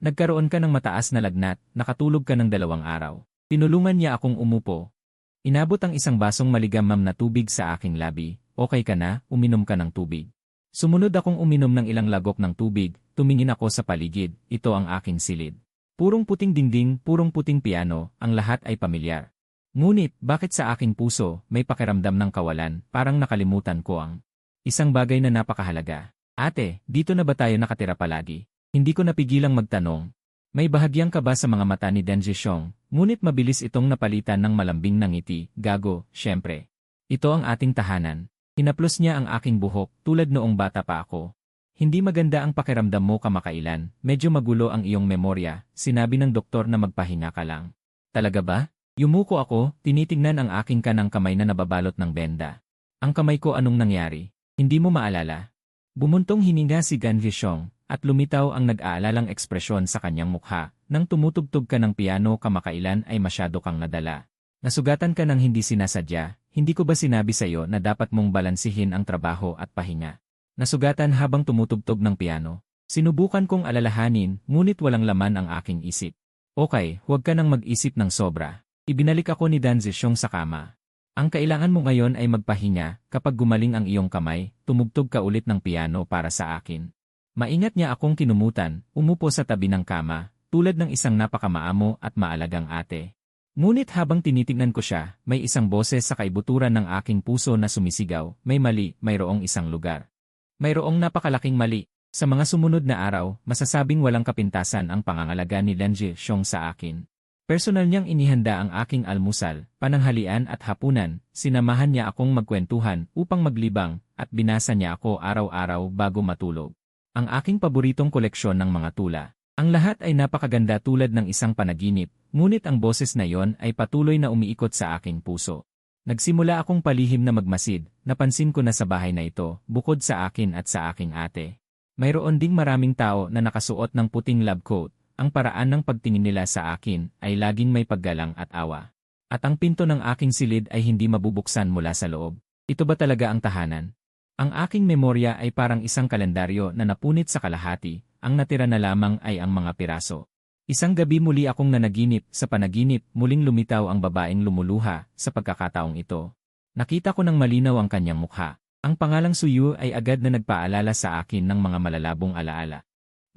Speaker 1: Nagkaroon ka ng mataas na lagnat, nakatulog ka ng 2 araw. Tinulungan niya akong umupo. Inabot ang isang basong maligamam na tubig sa aking labi. Okay ka na, uminom ka ng tubig. Sumunod akong uminom ng ilang lagok ng tubig, tumingin ako sa paligid, ito ang aking silid. Purong puting dingding, purong puting piano, ang lahat ay pamilyar. Ngunit, bakit sa aking puso, may pakiramdam ng kawalan, parang nakalimutan ko ang isang bagay na napakahalaga. Ate, dito na ba tayo nakatira palagi? Hindi ko napigilang magtanong. May bahagyang kaba sa mga mata ni Dan Zhixiong, ngunit mabilis itong napalitan ng malambing na ngiti, gago, syempre. Ito ang ating tahanan. Hinaplos niya ang aking buhok, tulad noong bata pa ako. Hindi maganda ang pakiramdam mo kamakailan, medyo magulo ang iyong memorya, sinabi ng doktor na magpahinga ka lang. Talaga ba? Yumuko ako, tinitingnan ang aking kanang kamay na nababalot ng benda. Ang kamay ko anong nangyari? Hindi mo maalala? Bumuntong hininga si Dan Zhixiong, at lumitaw ang nag-aalalang ekspresyon sa kanyang mukha. Nang tumutugtog ka ng piano kamakailan ay masyado kang nadala. Nasugatan ka ng hindi sinasadya, hindi ko ba sinabi sa'yo na dapat mong balansihin ang trabaho at pahinga? Nasugatan habang tumutugtog ng piano. Sinubukan kong alalahanin, ngunit walang laman ang aking isip. Okay, huwag ka nang mag-isip ng sobra. Ibinalik ako ni Dan Zhixiong sa kama. Ang kailangan mo ngayon ay magpahinga, kapag gumaling ang iyong kamay, tumugtog ka ulit ng piano para sa akin. Maingat niya akong kinumutan, umupo sa tabi ng kama, tulad ng isang napakamaamo at maalagang ate. Ngunit habang tinitignan ko siya, may isang boses sa kaibuturan ng aking puso na sumisigaw, may mali, mayroong isang lugar. Mayroong napakalaking mali. Sa mga sumunod na araw, masasabing walang kapintasan ang pangangalaga ni Dan Zhixiong sa akin. Personal niyang inihanda ang aking almusal, pananghalian at hapunan, sinamahan niya akong magkwentuhan upang maglibang, at binasa niya ako araw-araw bago matulog. Ang aking paboritong koleksyon ng mga tula. Ang lahat ay napakaganda tulad ng isang panaginip, ngunit ang boses na yon ay patuloy na umiikot sa aking puso. Nagsimula akong palihim na magmasid, napansin ko na sa bahay na ito, bukod sa akin at sa aking ate. Mayroon ding maraming tao na nakasuot ng puting lab coat. Ang paraan ng pagtingin nila sa akin ay laging may paggalang at awa. At ang pinto ng aking silid ay hindi mabubuksan mula sa loob. Ito ba talaga ang tahanan? Ang aking memorya ay parang isang kalendaryo na napunit sa kalahati, ang natira na lamang ay ang mga piraso. Isang gabi muli akong nanaginip, sa panaginip muling lumitaw ang babaeng lumuluha, sa pagkakataong ito. Nakita ko ng malinaw ang kanyang mukha. Ang pangalang Suyu ay agad na nagpaalala sa akin ng mga malalabong alaala.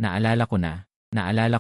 Speaker 1: Naalala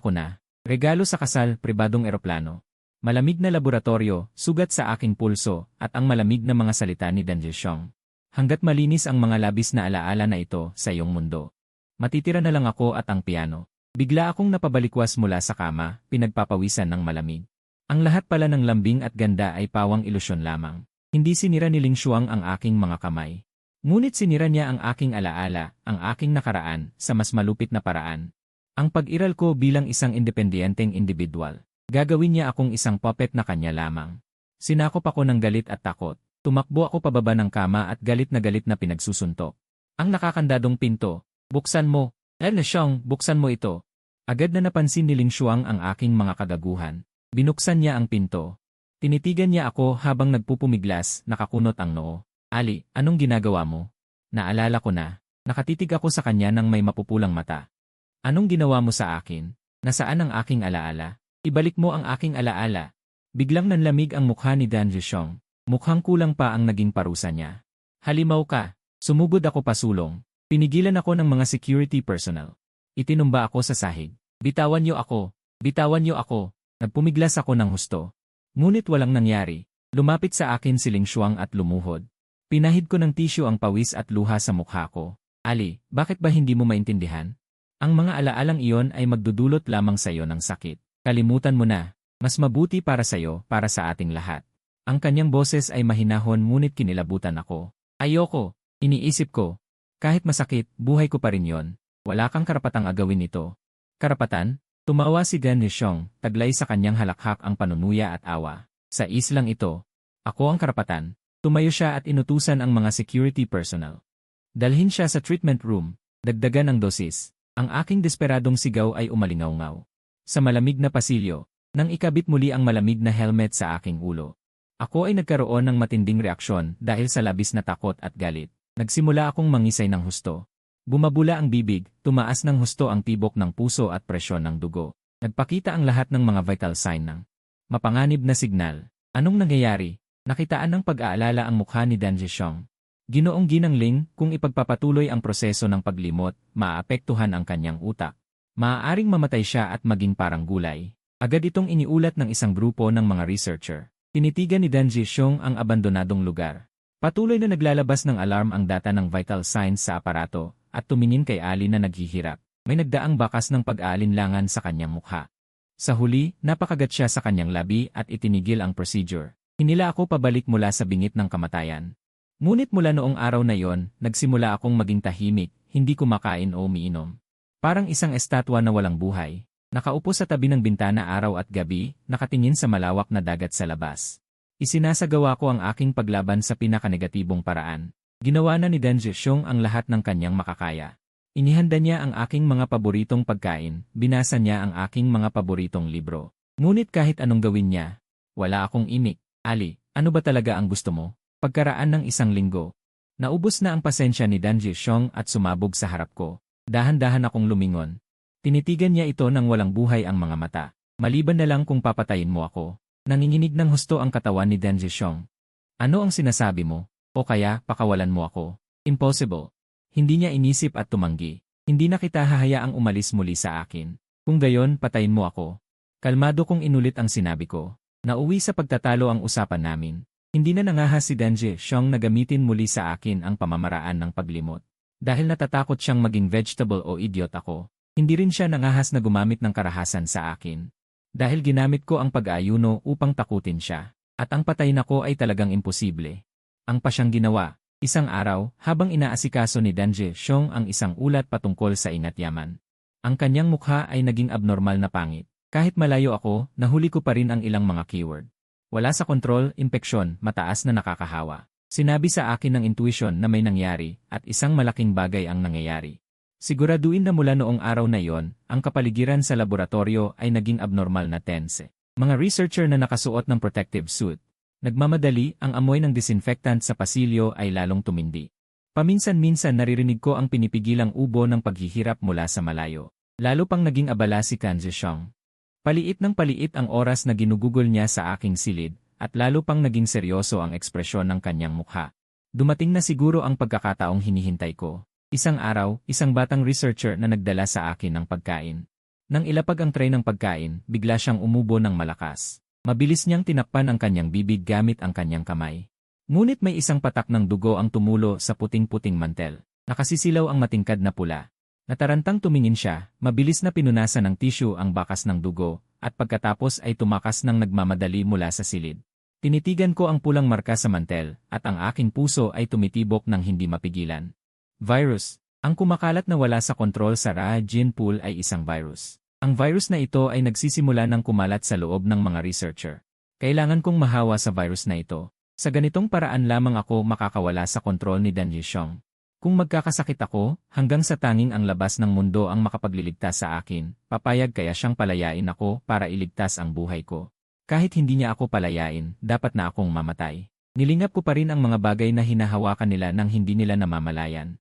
Speaker 1: ko na. Regalo sa kasal, pribadong eroplano. Malamig na laboratorio, sugat sa aking pulso, at ang malamig na mga salita ni Dan Zhixiong. Hanggat malinis ang mga labis na alaala na ito sa iyong mundo. Matitira na lang ako at ang piano. Bigla akong napabalikwas mula sa kama, pinagpapawisan ng malamig. Ang lahat pala ng lambing at ganda ay pawang ilusyon lamang. Hindi sinira ni Ling Xuang ang aking mga kamay. Ngunit sinira niya ang aking alaala, ang aking nakaraan, sa mas malupit na paraan. Ang pag-iral ko bilang isang independenteng individual. Gagawin niya akong isang puppet na kanya lamang. Sinakop ako ng galit at takot. Tumakbo ako pababa ng kama at galit na pinagsusuntok. Ang nakakandadong pinto. Buksan mo. Xiong, buksan mo ito. Agad na napansin ni Ling Shuang ang aking mga kagaguhan. Binuksan niya ang pinto. Tinitigan niya ako habang nagpupumiglas, nakakunot ang noo. Ali, anong ginagawa mo? Naalala ko na. Nakatitig ako sa kanya ng may mapupulang mata. Anong ginawa mo sa akin? Nasaan ang aking alaala? Ibalik mo ang aking alaala. Biglang nanlamig ang mukha ni Dan Zhishong. Mukhang kulang pa ang naging parusa niya. Halimaw ka. Sumugod ako pasulong. Pinigilan ako ng mga security personnel. Itinumba ako sa sahig. Bitawan niyo ako. Bitawan niyo ako. Nagpumiglas ako ng husto. Ngunit walang nangyari. Lumapit sa akin si Ling Shuang at lumuhod. Pinahid ko ng tisyo ang pawis at luha sa mukha ko. Ali, bakit ba hindi mo maintindihan? Ang mga alaalang iyon ay magdudulot lamang sa iyo ng sakit. Kalimutan mo na. Mas mabuti para sa iyo, para sa ating lahat. Ang kanyang boses ay mahinahon ngunit kinilabutan ako. Ayoko. Iniisip ko. Kahit masakit, buhay ko pa rin yon. Wala kang karapatang agawin ito. Karapatan? Tumawa si Dan Zhishong, taglay sa kanyang halakhak ang panunuya at awa. Sa islang ito, ako ang karapatan. Tumayo siya at inutusan ang mga security personnel. Dalhin siya sa treatment room, dagdagan ang dosis. Ang aking desperadong sigaw ay umalingaw-ngaw. Sa malamig na pasilyo, nang ikabit muli ang malamig na helmet sa aking ulo. Ako ay nagkaroon ng matinding reaksyon dahil sa labis na takot at galit. Nagsimula akong mangisay ng husto. Bumabula ang bibig, tumaas ng husto ang tibok ng puso at presyon ng dugo. Nagpakita ang lahat ng mga vital sign ng mapanganib na signal. Anong nangyayari? Nakitaan ng pag-aalala ang mukha ni Dan Zhishong. Ginoong Ginang Ling, kung ipagpapatuloy ang proseso ng paglimot, maaapektuhan ang kanyang utak. Maaaring mamatay siya at maging parang gulay. Agad itong iniulat ng isang grupo ng mga researcher. Tinitigan ni Dan Zhishong ang abandonadong lugar. Patuloy na naglalabas ng alarm ang data ng vital signs sa aparato at tumingin kay Ali na naghihirap. May nagdaang bakas ng pag-aalinlangan sa kanyang mukha. Sa huli, napakagat siya sa kanyang labi at itinigil ang procedure. Hinila ako pabalik mula sa bingit ng kamatayan. Ngunit mula noong araw na yon, nagsimula akong maging tahimik, hindi kumakain o umiinom. Parang isang estatwa na walang buhay. Nakaupo sa tabi ng bintana araw at gabi, nakatingin sa malawak na dagat sa labas. Isinasagawa ko ang aking paglaban sa pinakanegatibong paraan. Ginawa na ni Dan Zhishong ang lahat ng kanyang makakaya. Inihanda niya ang aking mga paboritong pagkain, binasa niya ang aking mga paboritong libro. Ngunit kahit anong gawin niya, wala akong imik. Ali, ano ba talaga ang gusto mo? Pagkaraan ng isang linggo, naubos na ang pasensya ni Dan Zhishong at sumabog sa harap ko. Dahan-dahan akong lumingon. Tinitigan niya ito nang walang buhay ang mga mata. Maliban na lang kung papatayin mo ako. Nanginginig ng husto ang katawan ni Dan Zhishong. Ano ang sinasabi mo? O kaya, pakawalan mo ako? Impossible. Hindi niya inisip at tumanggi. Hindi na kita hahayaang umalis muli sa akin. Kung gayon, patayin mo ako. Kalmado kong inulit ang sinabi ko. Nauwi sa pagtatalo ang usapan namin. Hindi na nangahas si Dan Zhishong na gamitin muli sa akin ang pamamaraan ng paglimot. Dahil natatakot siyang maging vegetable o idiot ako, hindi rin siya nangahas na gumamit ng karahasan sa akin. Dahil ginamit ko ang pag-aayuno upang takutin siya. At ang patayin ako ay talagang imposible. Ang pa siyang ginawa, isang araw, habang inaasikaso ni Dan Zhishong ang isang ulat patungkol sa Ingat Yaman. Ang kanyang mukha ay naging abnormal na pangit. Kahit malayo ako, nahuli ko pa rin ang ilang mga keyword. Wala sa kontrol, impeksyon, mataas na nakakahawa. Sinabi sa akin ng intuition na may nangyari at isang malaking bagay ang nangyayari. Siguraduhin na mula noong araw na yon, ang kapaligiran sa laboratorio ay naging abnormal na tense. Mga researcher na nakasuot ng protective suit. Nagmamadali, ang amoy ng disinfectant sa pasilyo ay lalong tumindi. Paminsan-minsan naririnig ko ang pinipigilang ubo ng paghihirap mula sa malayo. Lalo pang naging abala si Dan Zhishong. Paliit ng paliit ang oras na ginugugol niya sa aking silid, at lalo pang naging seryoso ang ekspresyon ng kanyang mukha. Dumating na siguro ang pagkakataong hinihintay ko. Isang araw, isang batang researcher na nagdala sa akin ng pagkain. Nang ilapag ang tray ng pagkain, bigla siyang umubo ng malakas. Mabilis niyang tinakpan ang kanyang bibig gamit ang kanyang kamay. Ngunit may isang patak ng dugo ang tumulo sa puting-puting mantel. Nakasisilaw ang matingkad na pula. Natarantang tumingin siya, mabilis na pinunasan ng tissue ang bakas ng dugo, at pagkatapos ay tumakas ng nagmamadali mula sa silid. Tinitigan ko ang pulang marka sa mantel, at ang aking puso ay tumitibok ng hindi mapigilan. Virus. Ang kumakalat na wala sa kontrol sa Ra Jin Pool ay isang virus. Ang virus na ito ay nagsisimula ng kumalat sa loob ng mga researcher. Kailangan kong mahawa sa virus na ito. Sa ganitong paraan lamang ako makakawala sa kontrol ni Dan Yishong. Kung magkakasakit ako, hanggang sa tanging ang labas ng mundo ang makapagliligtas sa akin, papayag kaya siyang palayain ako para iligtas ang buhay ko. Kahit hindi niya ako palayain, dapat na akong mamatay. Nilingap ko pa rin ang mga bagay na hinahawakan nila nang hindi nila namamalayan.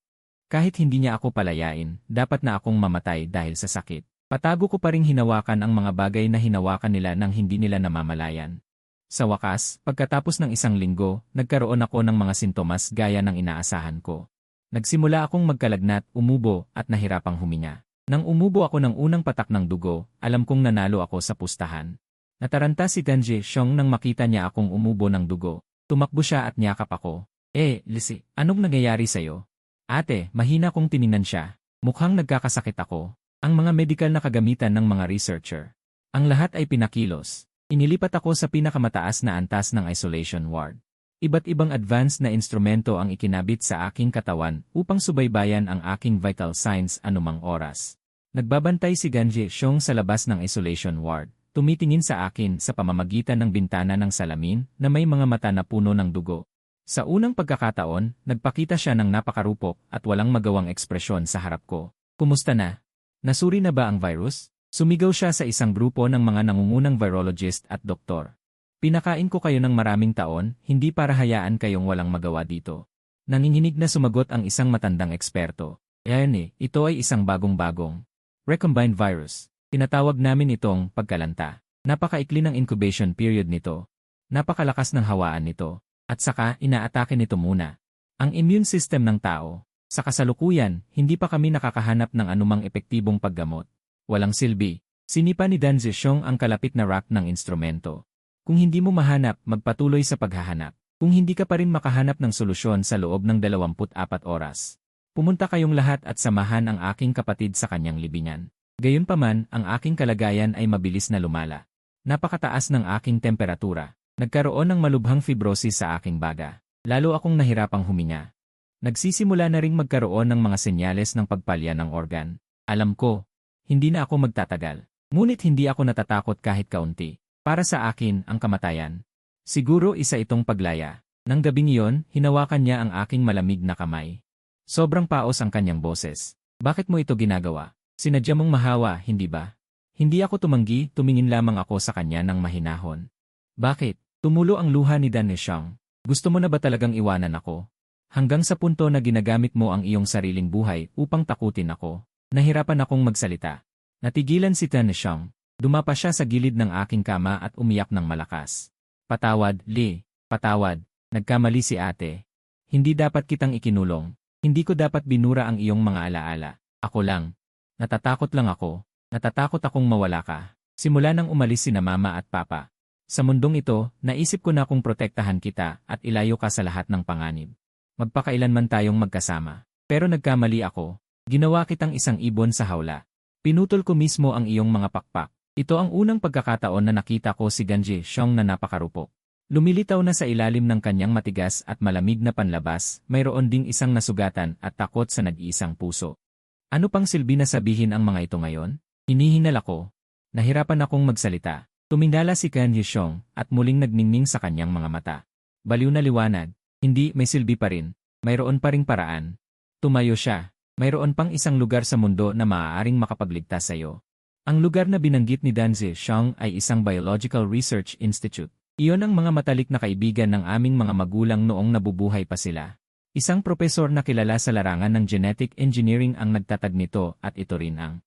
Speaker 1: Kahit hindi niya ako palayain, dapat na akong mamatay dahil sa sakit. Patago ko pa ring hinawakan ang mga bagay na hinawakan nila nang hindi nila namamalayan. Sa wakas, pagkatapos ng isang linggo, nagkaroon ako ng mga sintomas gaya ng inaasahan ko. Nagsimula akong magkalagnat, umubo, at nahirapang huminga. Nang umubo ako ng unang patak ng dugo, alam kong nanalo ako sa pustahan. Nataranta si Dan Yishong nang makita niya akong umubo ng dugo. Tumakbo siya at niyakap ako. Lizzie, anong nangyayari sa'yo? Ate, mahina kong tiningnan siya. Mukhang nagkakasakit ako. Ang mga medikal na kagamitan ng mga researcher. Ang lahat ay pinakilos. Inilipat ako sa pinakamataas na antas ng isolation ward. Iba't ibang advanced na instrumento ang ikinabit sa aking katawan upang subaybayan ang aking vital signs anumang oras. Nagbabantay si Dan Yishong sa labas ng isolation ward, tumitingin sa akin sa pamamagitan ng bintana ng salamin na may mga mata na puno ng dugo. Sa unang pagkakataon, nagpakita siya ng napakarupok at walang magawang ekspresyon sa harap ko. Kumusta na? Nasuri na ba ang virus? Sumigaw siya sa isang grupo ng mga nangungunang virologist at doktor. Pinakain ko kayo ng maraming taon, hindi para hayaan kayong walang magawa dito. Nanginginig na sumagot ang isang matandang eksperto. Ito ay isang bagong-bagong recombined virus. Tinatawag namin itong pagkalanta. Napakaikli ng incubation period nito. Napakalakas ng hawaan nito. At saka, inaatake nito muna ang immune system ng tao. Sa kasalukuyan, hindi pa kami nakakahanap ng anumang epektibong paggamot. Walang silbi. Sinipa ni Dan Yishong ang kalapit na rack ng instrumento. Kung hindi mo mahanap, magpatuloy sa paghahanap. Kung hindi ka pa rin makahanap ng solusyon sa loob ng 24 oras, pumunta kayong lahat at samahan ang aking kapatid sa kanyang libingan. Gayunpaman, ang aking kalagayan ay mabilis na lumala. Napakataas ng aking temperatura. Nagkaroon ng malubhang fibrosis sa aking baga. Lalo akong nahirapang huminga. Nagsisimula na ring magkaroon ng mga senyales ng pagpalya ng organ. Alam ko, hindi na ako magtatagal. Ngunit hindi ako natatakot kahit kaunti. Para sa akin, ang kamatayan. Siguro isa itong paglaya. Nang gabing iyon, hinawakan niya ang aking malamig na kamay. Sobrang paos ang kanyang boses. Bakit mo ito ginagawa? Sinadya mong mahawa, hindi ba? Hindi ako tumanggi, tumingin lamang ako sa kanya ng mahinahon. Bakit? Tumulo ang luha ni Dan Yishong. Gusto mo na ba talagang iwanan ako? Hanggang sa punto na ginagamit mo ang iyong sariling buhay upang takutin ako. Nahirapan akong magsalita. Natigilan si Dan Yishong. Dumapa siya sa gilid ng aking kama at umiyak ng malakas. Patawad, Lee. Patawad. Nagkamali si ate. Hindi dapat kitang ikinulong. Hindi ko dapat binura ang iyong mga alaala. Ako lang. Natatakot lang ako. Natatakot akong mawala ka. Simula nang umalis sina mama at papa. Sa mundong ito, naisip ko na kung protektahan kita at ilayo ka sa lahat ng panganib. Magpakailanman tayong magkasama. Pero nagkamali ako. Ginawa kitang isang ibon sa hawla. Pinutol ko mismo ang iyong mga pakpak. Ito ang unang pagkakataon na nakita ko si Dan Yishong na napakarupok. Lumilitaw na sa ilalim ng kanyang matigas at malamig na panlabas, mayroon ding isang nasugatan at takot sa nag-iisang puso. Ano pang silbi na sabihin ang mga ito ngayon? Hinihingal ako. Nahirapan akong magsalita. Tumindala si Dan Yishong at muling nagningning sa kanyang mga mata. Baliw na liwanag. Hindi, may silbi pa rin. Mayroon pa ring paraan. Tumayo siya. Mayroon pang isang lugar sa mundo na maaaring makapagligtas sa iyo. Ang lugar na binanggit ni Dan Yishong ay isang Biological Research Institute. Iyon ang mga matalik na kaibigan ng aming mga magulang noong nabubuhay pa sila. Isang propesor na kilala sa larangan ng genetic engineering ang nagtatag nito at ito rin ang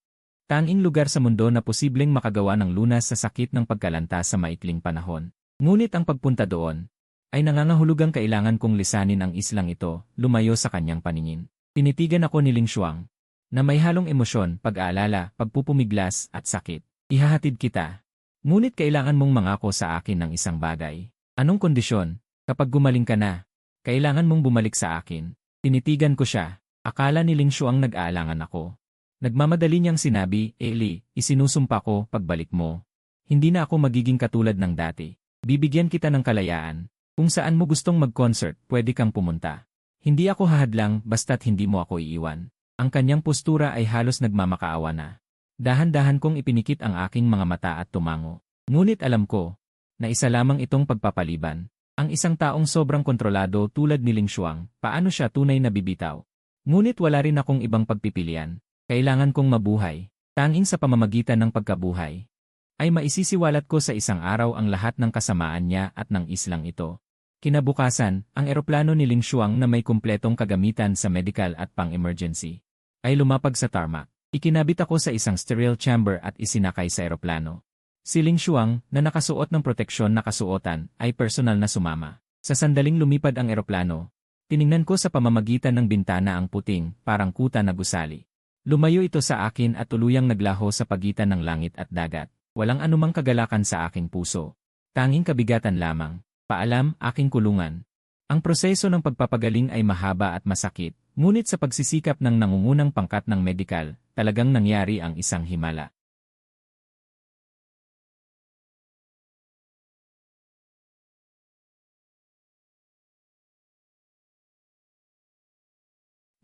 Speaker 1: tanging lugar sa mundo na posibleng makagawa ng lunas sa sakit ng pagkalanta sa maikling panahon. Ngunit ang pagpunta doon ay nangangahulugang kailangan kong lisanin ang islang ito, lumayo sa kanyang paningin. Tinitigan ako ni Ling Shuang na may halong emosyon, pag-aalala, pagpupumiglas at sakit. Ihahatid kita. Ngunit kailangan mong mangako sa akin ng isang bagay. Anong kondisyon? Kapag gumaling ka na, kailangan mong bumalik sa akin. Tinitigan ko siya. Akala ni Ling Shuang nag-aalangan ako. Nagmamadali niyang sinabi, Lee, isinusumpa ko pagbalik mo. Hindi na ako magiging katulad ng dati. Bibigyan kita ng kalayaan. Kung saan mo gustong mag-concert, pwede kang pumunta. Hindi ako hahadlang basta't hindi mo ako iiwan. Ang kanyang postura ay halos nagmamakaawa na. Dahan-dahan kong ipinikit ang aking mga mata at tumango. Ngunit alam ko na isa lamang itong pagpapaliban. Ang isang taong sobrang kontrolado tulad ni Ling Xuang, paano siya tunay na bibitaw? Ngunit wala rin akong ibang pagpipilian. Kailangan kong mabuhay. Tanging sa pamamagitan ng pagkabuhay ay maisisiwalat ko sa isang araw ang lahat ng kasamaan niya at ng islang ito. Kinabukasan, ang eroplano ni Ling Xuang na may kumpletong kagamitan sa medical at pang-emergency ay lumapag sa tarmac. Ikinabit ako sa isang sterile chamber at isinakay sa eroplano. Si Ling Xuang, na nakasuot ng proteksyon na kasuotan, ay personal na sumama. Sa sandaling lumipad ang eroplano, tiningnan ko sa pamamagitan ng bintana ang puting, parang kuta na gusali. Lumayo ito sa akin at tuluyang naglaho sa pagitan ng langit at dagat. Walang anumang kagalakan sa aking puso. Tanging kabigatan lamang. Paalam, aking kulungan. Ang proseso ng pagpapagaling ay mahaba at masakit, ngunit sa pagsisikap ng nangungunang pangkat ng medikal, talagang nangyari ang isang himala.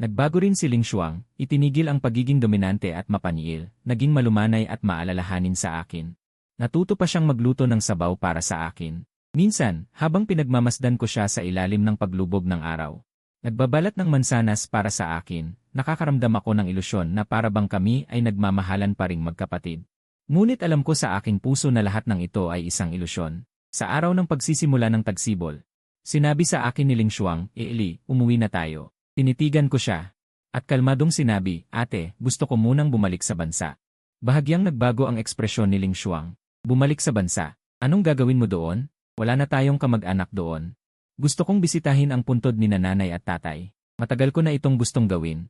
Speaker 1: Nagbago rin si Ling Xuang, itinigil ang pagiging dominante at mapaniil, naging malumanay at maalalahanin sa akin. Natuto pa siyang magluto ng sabaw para sa akin. Minsan, habang pinagmamasdan ko siya sa ilalim ng paglubog ng araw, nagbabalat ng mansanas para sa akin, nakakaramdam ako ng ilusyon na para bang kami ay nagmamahalan pa ring magkapatid. Ngunit alam ko sa aking puso na lahat ng ito ay isang ilusyon. Sa araw ng pagsisimula ng tagsibol, sinabi sa akin ni Ling Xuang, Eli, umuwi na tayo. Tinitigan ko siya. At kalmadong sinabi, ate, gusto ko munang bumalik sa bansa. Bahagyang nagbago ang ekspresyon ni Ling Xuang. Bumalik sa bansa? Anong gagawin mo doon? Wala na tayong kamag-anak doon. Gusto kong bisitahin ang puntod ni nanay at tatay. Matagal ko na itong gustong gawin.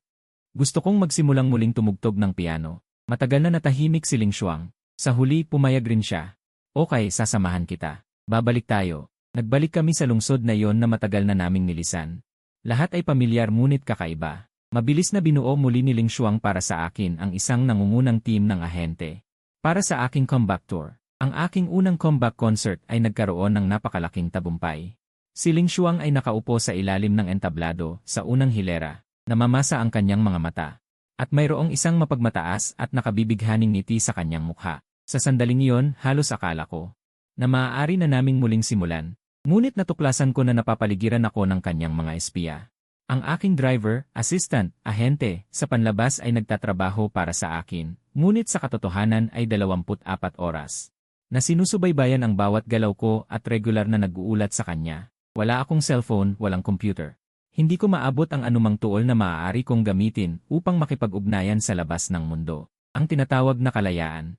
Speaker 1: Gusto kong magsimulang muling tumugtog ng piano. Matagal na natahimik si Ling Xuang. Sa huli, pumayag rin siya. Okay, sasamahan kita. Babalik tayo. Nagbalik kami sa lungsod na yon na matagal na naming nilisan. Lahat ay pamilyar ngunit kakaiba. Mabilis na binuo muli ni Ling Xuang para sa akin ang isang nangungunang team ng ahente. Para sa aking comeback tour, ang aking unang comeback concert ay nagkaroon ng napakalaking tabumpay. Si Ling Xuang ay nakaupo sa ilalim ng entablado sa unang hilera, namamasa ang kanyang mga mata. At mayroong isang mapagmataas at nakabibighaning ngiti sa kanyang mukha. Sa sandaling iyon, halos akala ko na maaari na naming muling simulan. Ngunit natuklasan ko na napapaligiran ako ng kanyang mga espiya. Ang aking driver, assistant, ahente, sa panlabas ay nagtatrabaho para sa akin, ngunit sa katotohanan ay 24 oras. Na sinusubaybayan ang bawat galaw ko at regular na nag-uulat sa kanya. Wala akong cellphone, walang computer. Hindi ko maabot ang anumang tuol na maaari kong gamitin upang makipag-ugnayan sa labas ng mundo. Ang tinatawag na kalayaan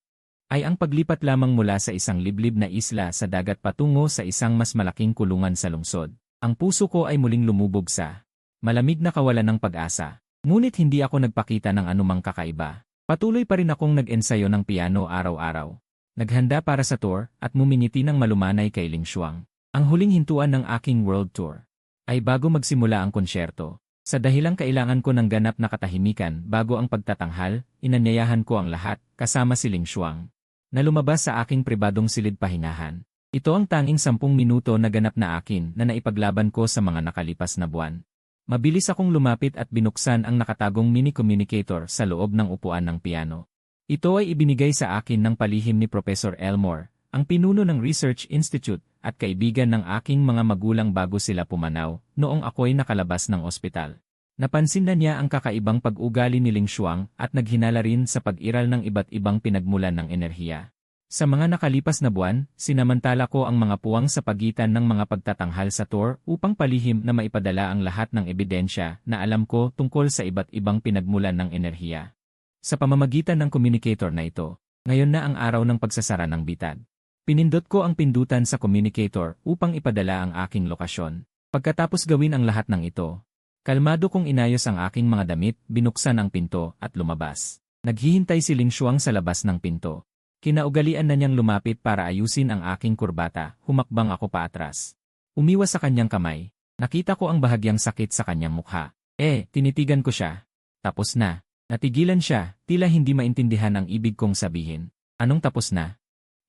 Speaker 1: ay ang paglipat lamang mula sa isang liblib na isla sa dagat patungo sa isang mas malaking kulungan sa lungsod. Ang puso ko ay muling lumubog sa malamig na kawalan ng pag-asa. Ngunit hindi ako nagpakita ng anumang kakaiba. Patuloy pa rin akong nag-ensayo ng piano araw-araw. Naghanda para sa tour at mumingiti ng malumanay kay Ling Xuang. Ang huling hintuan ng aking world tour ay bago magsimula ang konsyerto. Sa dahilang kailangan ko ng ganap na katahimikan bago ang pagtatanghal, inanyayahan ko ang lahat, kasama si Ling Xuang, na lumabas sa aking pribadong silid pahingahan. Ito ang tanging 10 minuto na ganap na akin na naipaglaban ko sa mga nakalipas na buwan. Mabilis akong lumapit at binuksan ang nakatagong mini-communicator sa loob ng upuan ng piano. Ito ay ibinigay sa akin ng palihim ni Professor Elmore, ang pinuno ng Research Institute at kaibigan ng aking mga magulang bago sila pumanaw, noong ako'y nakalabas ng ospital. Napansin na niya ang kakaibang pag-ugali ni Ling Xuang at naghinala rin sa pag-iral ng iba't ibang pinagmulan ng enerhiya. Sa mga nakalipas na buwan, sinamantala ko ang mga puwang sa pagitan ng mga pagtatanghal sa tour upang palihim na maipadala ang lahat ng ebidensya na alam ko tungkol sa iba't ibang pinagmulan ng enerhiya. Sa pamamagitan ng communicator na ito, ngayon na ang araw ng pagsasara ng bitad. Pinindot ko ang pindutan sa communicator upang ipadala ang aking lokasyon. Pagkatapos gawin ang lahat ng ito, kalmado kong inayos ang aking mga damit, binuksan ang pinto at lumabas. Naghihintay si Ling Xuang sa labas ng pinto. Kinaugalian na niyang lumapit para ayusin ang aking kurbata, humakbang ako paatras. Umiwas sa kanyang kamay. Nakita ko ang bahagyang sakit sa kanyang mukha. Tinitigan ko siya. Tapos na. Natigilan siya, tila hindi maintindihan ang ibig kong sabihin. Anong tapos na?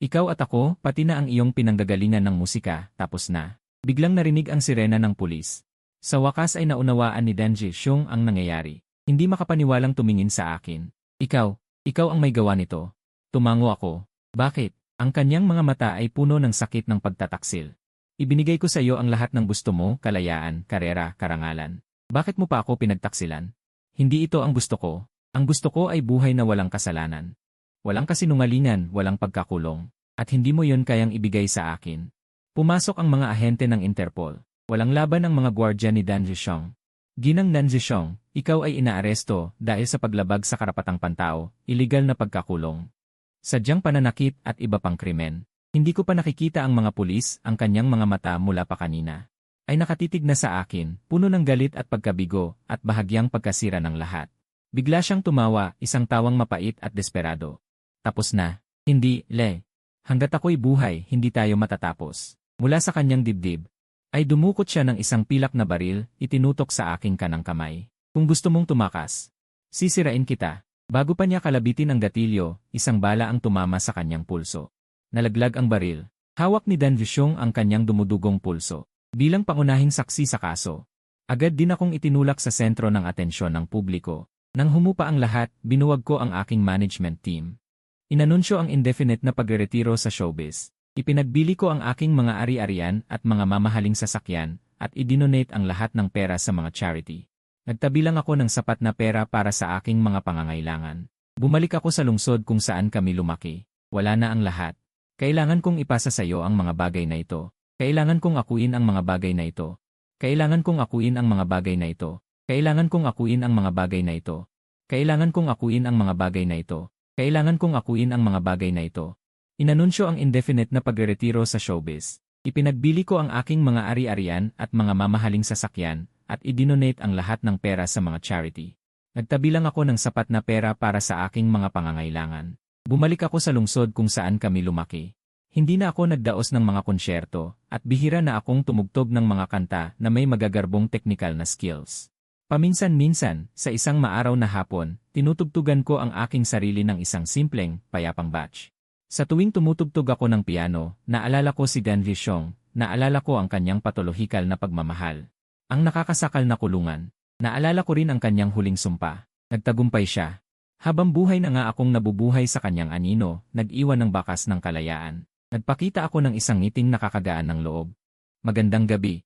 Speaker 1: Ikaw at ako, pati na ang iyong pinanggagalingan ng musika, tapos na. Biglang narinig ang sirena ng pulis. Sa wakas ay naunawaan ni Dan Ji Xiong ang nangyayari. Hindi makapaniwalang tumingin sa akin. Ikaw, Ikaw ang may gawa nito. Tumango ako. Bakit? Ang kanyang mga mata ay puno ng sakit ng pagtataksil. Ibinigay ko sa iyo ang lahat ng gusto mo, kalayaan, karera, karangalan. Bakit mo pa ako pinagtaksilan? Hindi ito ang gusto ko. Ang gusto ko ay buhay na walang kasalanan. Walang kasinungalingan, walang pagkakulong. At hindi mo yon kayang ibigay sa akin. Pumasok ang mga ahente ng Interpol. Walang laban ang mga gwardya ni Dan Zhishong. Ginang Dan Zhishong, ikaw ay inaaresto dahil sa paglabag sa karapatang pantao, iligal na pagkakulong. Sadyang pananakit at iba pang krimen. Hindi ko pa nakikita ang mga pulis, ang kanyang mga mata mula pa kanina. Ay nakatitig na sa akin, puno ng galit at pagkabigo, at bahagyang pagkasira ng lahat. Bigla siyang tumawa, isang tawang mapait at desperado. Tapos na. Hindi, Le. Hanggat ako'y buhay, hindi tayo matatapos. Mula sa kanyang dibdib, ay dumukot siya ng isang pilak na baril, itinutok sa aking kanang kamay. Kung gusto mong tumakas, sisirain kita. Bago pa niya kalabitin ang gatilyo, isang bala ang tumama sa kanyang pulso. Nalaglag ang baril. Hawak ni Dan Zhishong ang kanyang dumudugong pulso. Bilang pangunahing saksi sa kaso, agad din akong itinulak sa sentro ng atensyon ng publiko. Nang humupa ang lahat, binuwag ko ang aking management team. Inanunsyo ang indefinite na pagreretiro sa showbiz. Ipinagbili ko ang aking mga ari-arian at mga mamahaling sasakyan at idinonate ang lahat ng pera sa mga charity. Nagtabi lang ako ng sapat na pera para sa aking mga pangangailangan. Bumalik ako sa lungsod kung saan kami lumaki. Wala na ang lahat. Kailangan kong ipasa sa iyo ang mga bagay na ito. Kailangan kong akuin ang mga bagay na ito. Kailangan kong akuin ang mga bagay na ito. Kailangan kong akuin ang mga bagay na ito. Kailangan kong akuin ang mga bagay na ito. Kailangan kong akuin ang mga bagay na ito. Inanunsyo ang indefinite na pagreretiro sa showbiz. Ipinagbili ko ang aking mga ari-arian at mga mamahaling sasakyan at idinonate ang lahat ng pera sa mga charity. Nagtabi lang ako ng sapat na pera para sa aking mga pangangailangan. Bumalik ako sa lungsod kung saan kami lumaki. Hindi na ako nagdaos ng mga konsyerto at bihira na akong tumugtog ng mga kanta na may magagarbong technical na skills. Paminsan-minsan, sa isang maaraw na hapon, tinutugtugan ko ang aking sarili ng isang simpleng, payapang batch. Sa tuwing tumutugtog ako ng piano, naalala ko si Dan Zhishong, naalala ko ang kanyang patolohikal na pagmamahal. Ang nakakasakal na kulungan. Naalala ko rin ang kanyang huling sumpa. Nagtagumpay siya. Habang buhay na nga akong nabubuhay sa kanyang anino, nag-iwan ng bakas ng kalayaan. Nagpakita ako ng isang ngiting nakakagaan ng loob. Magandang gabi.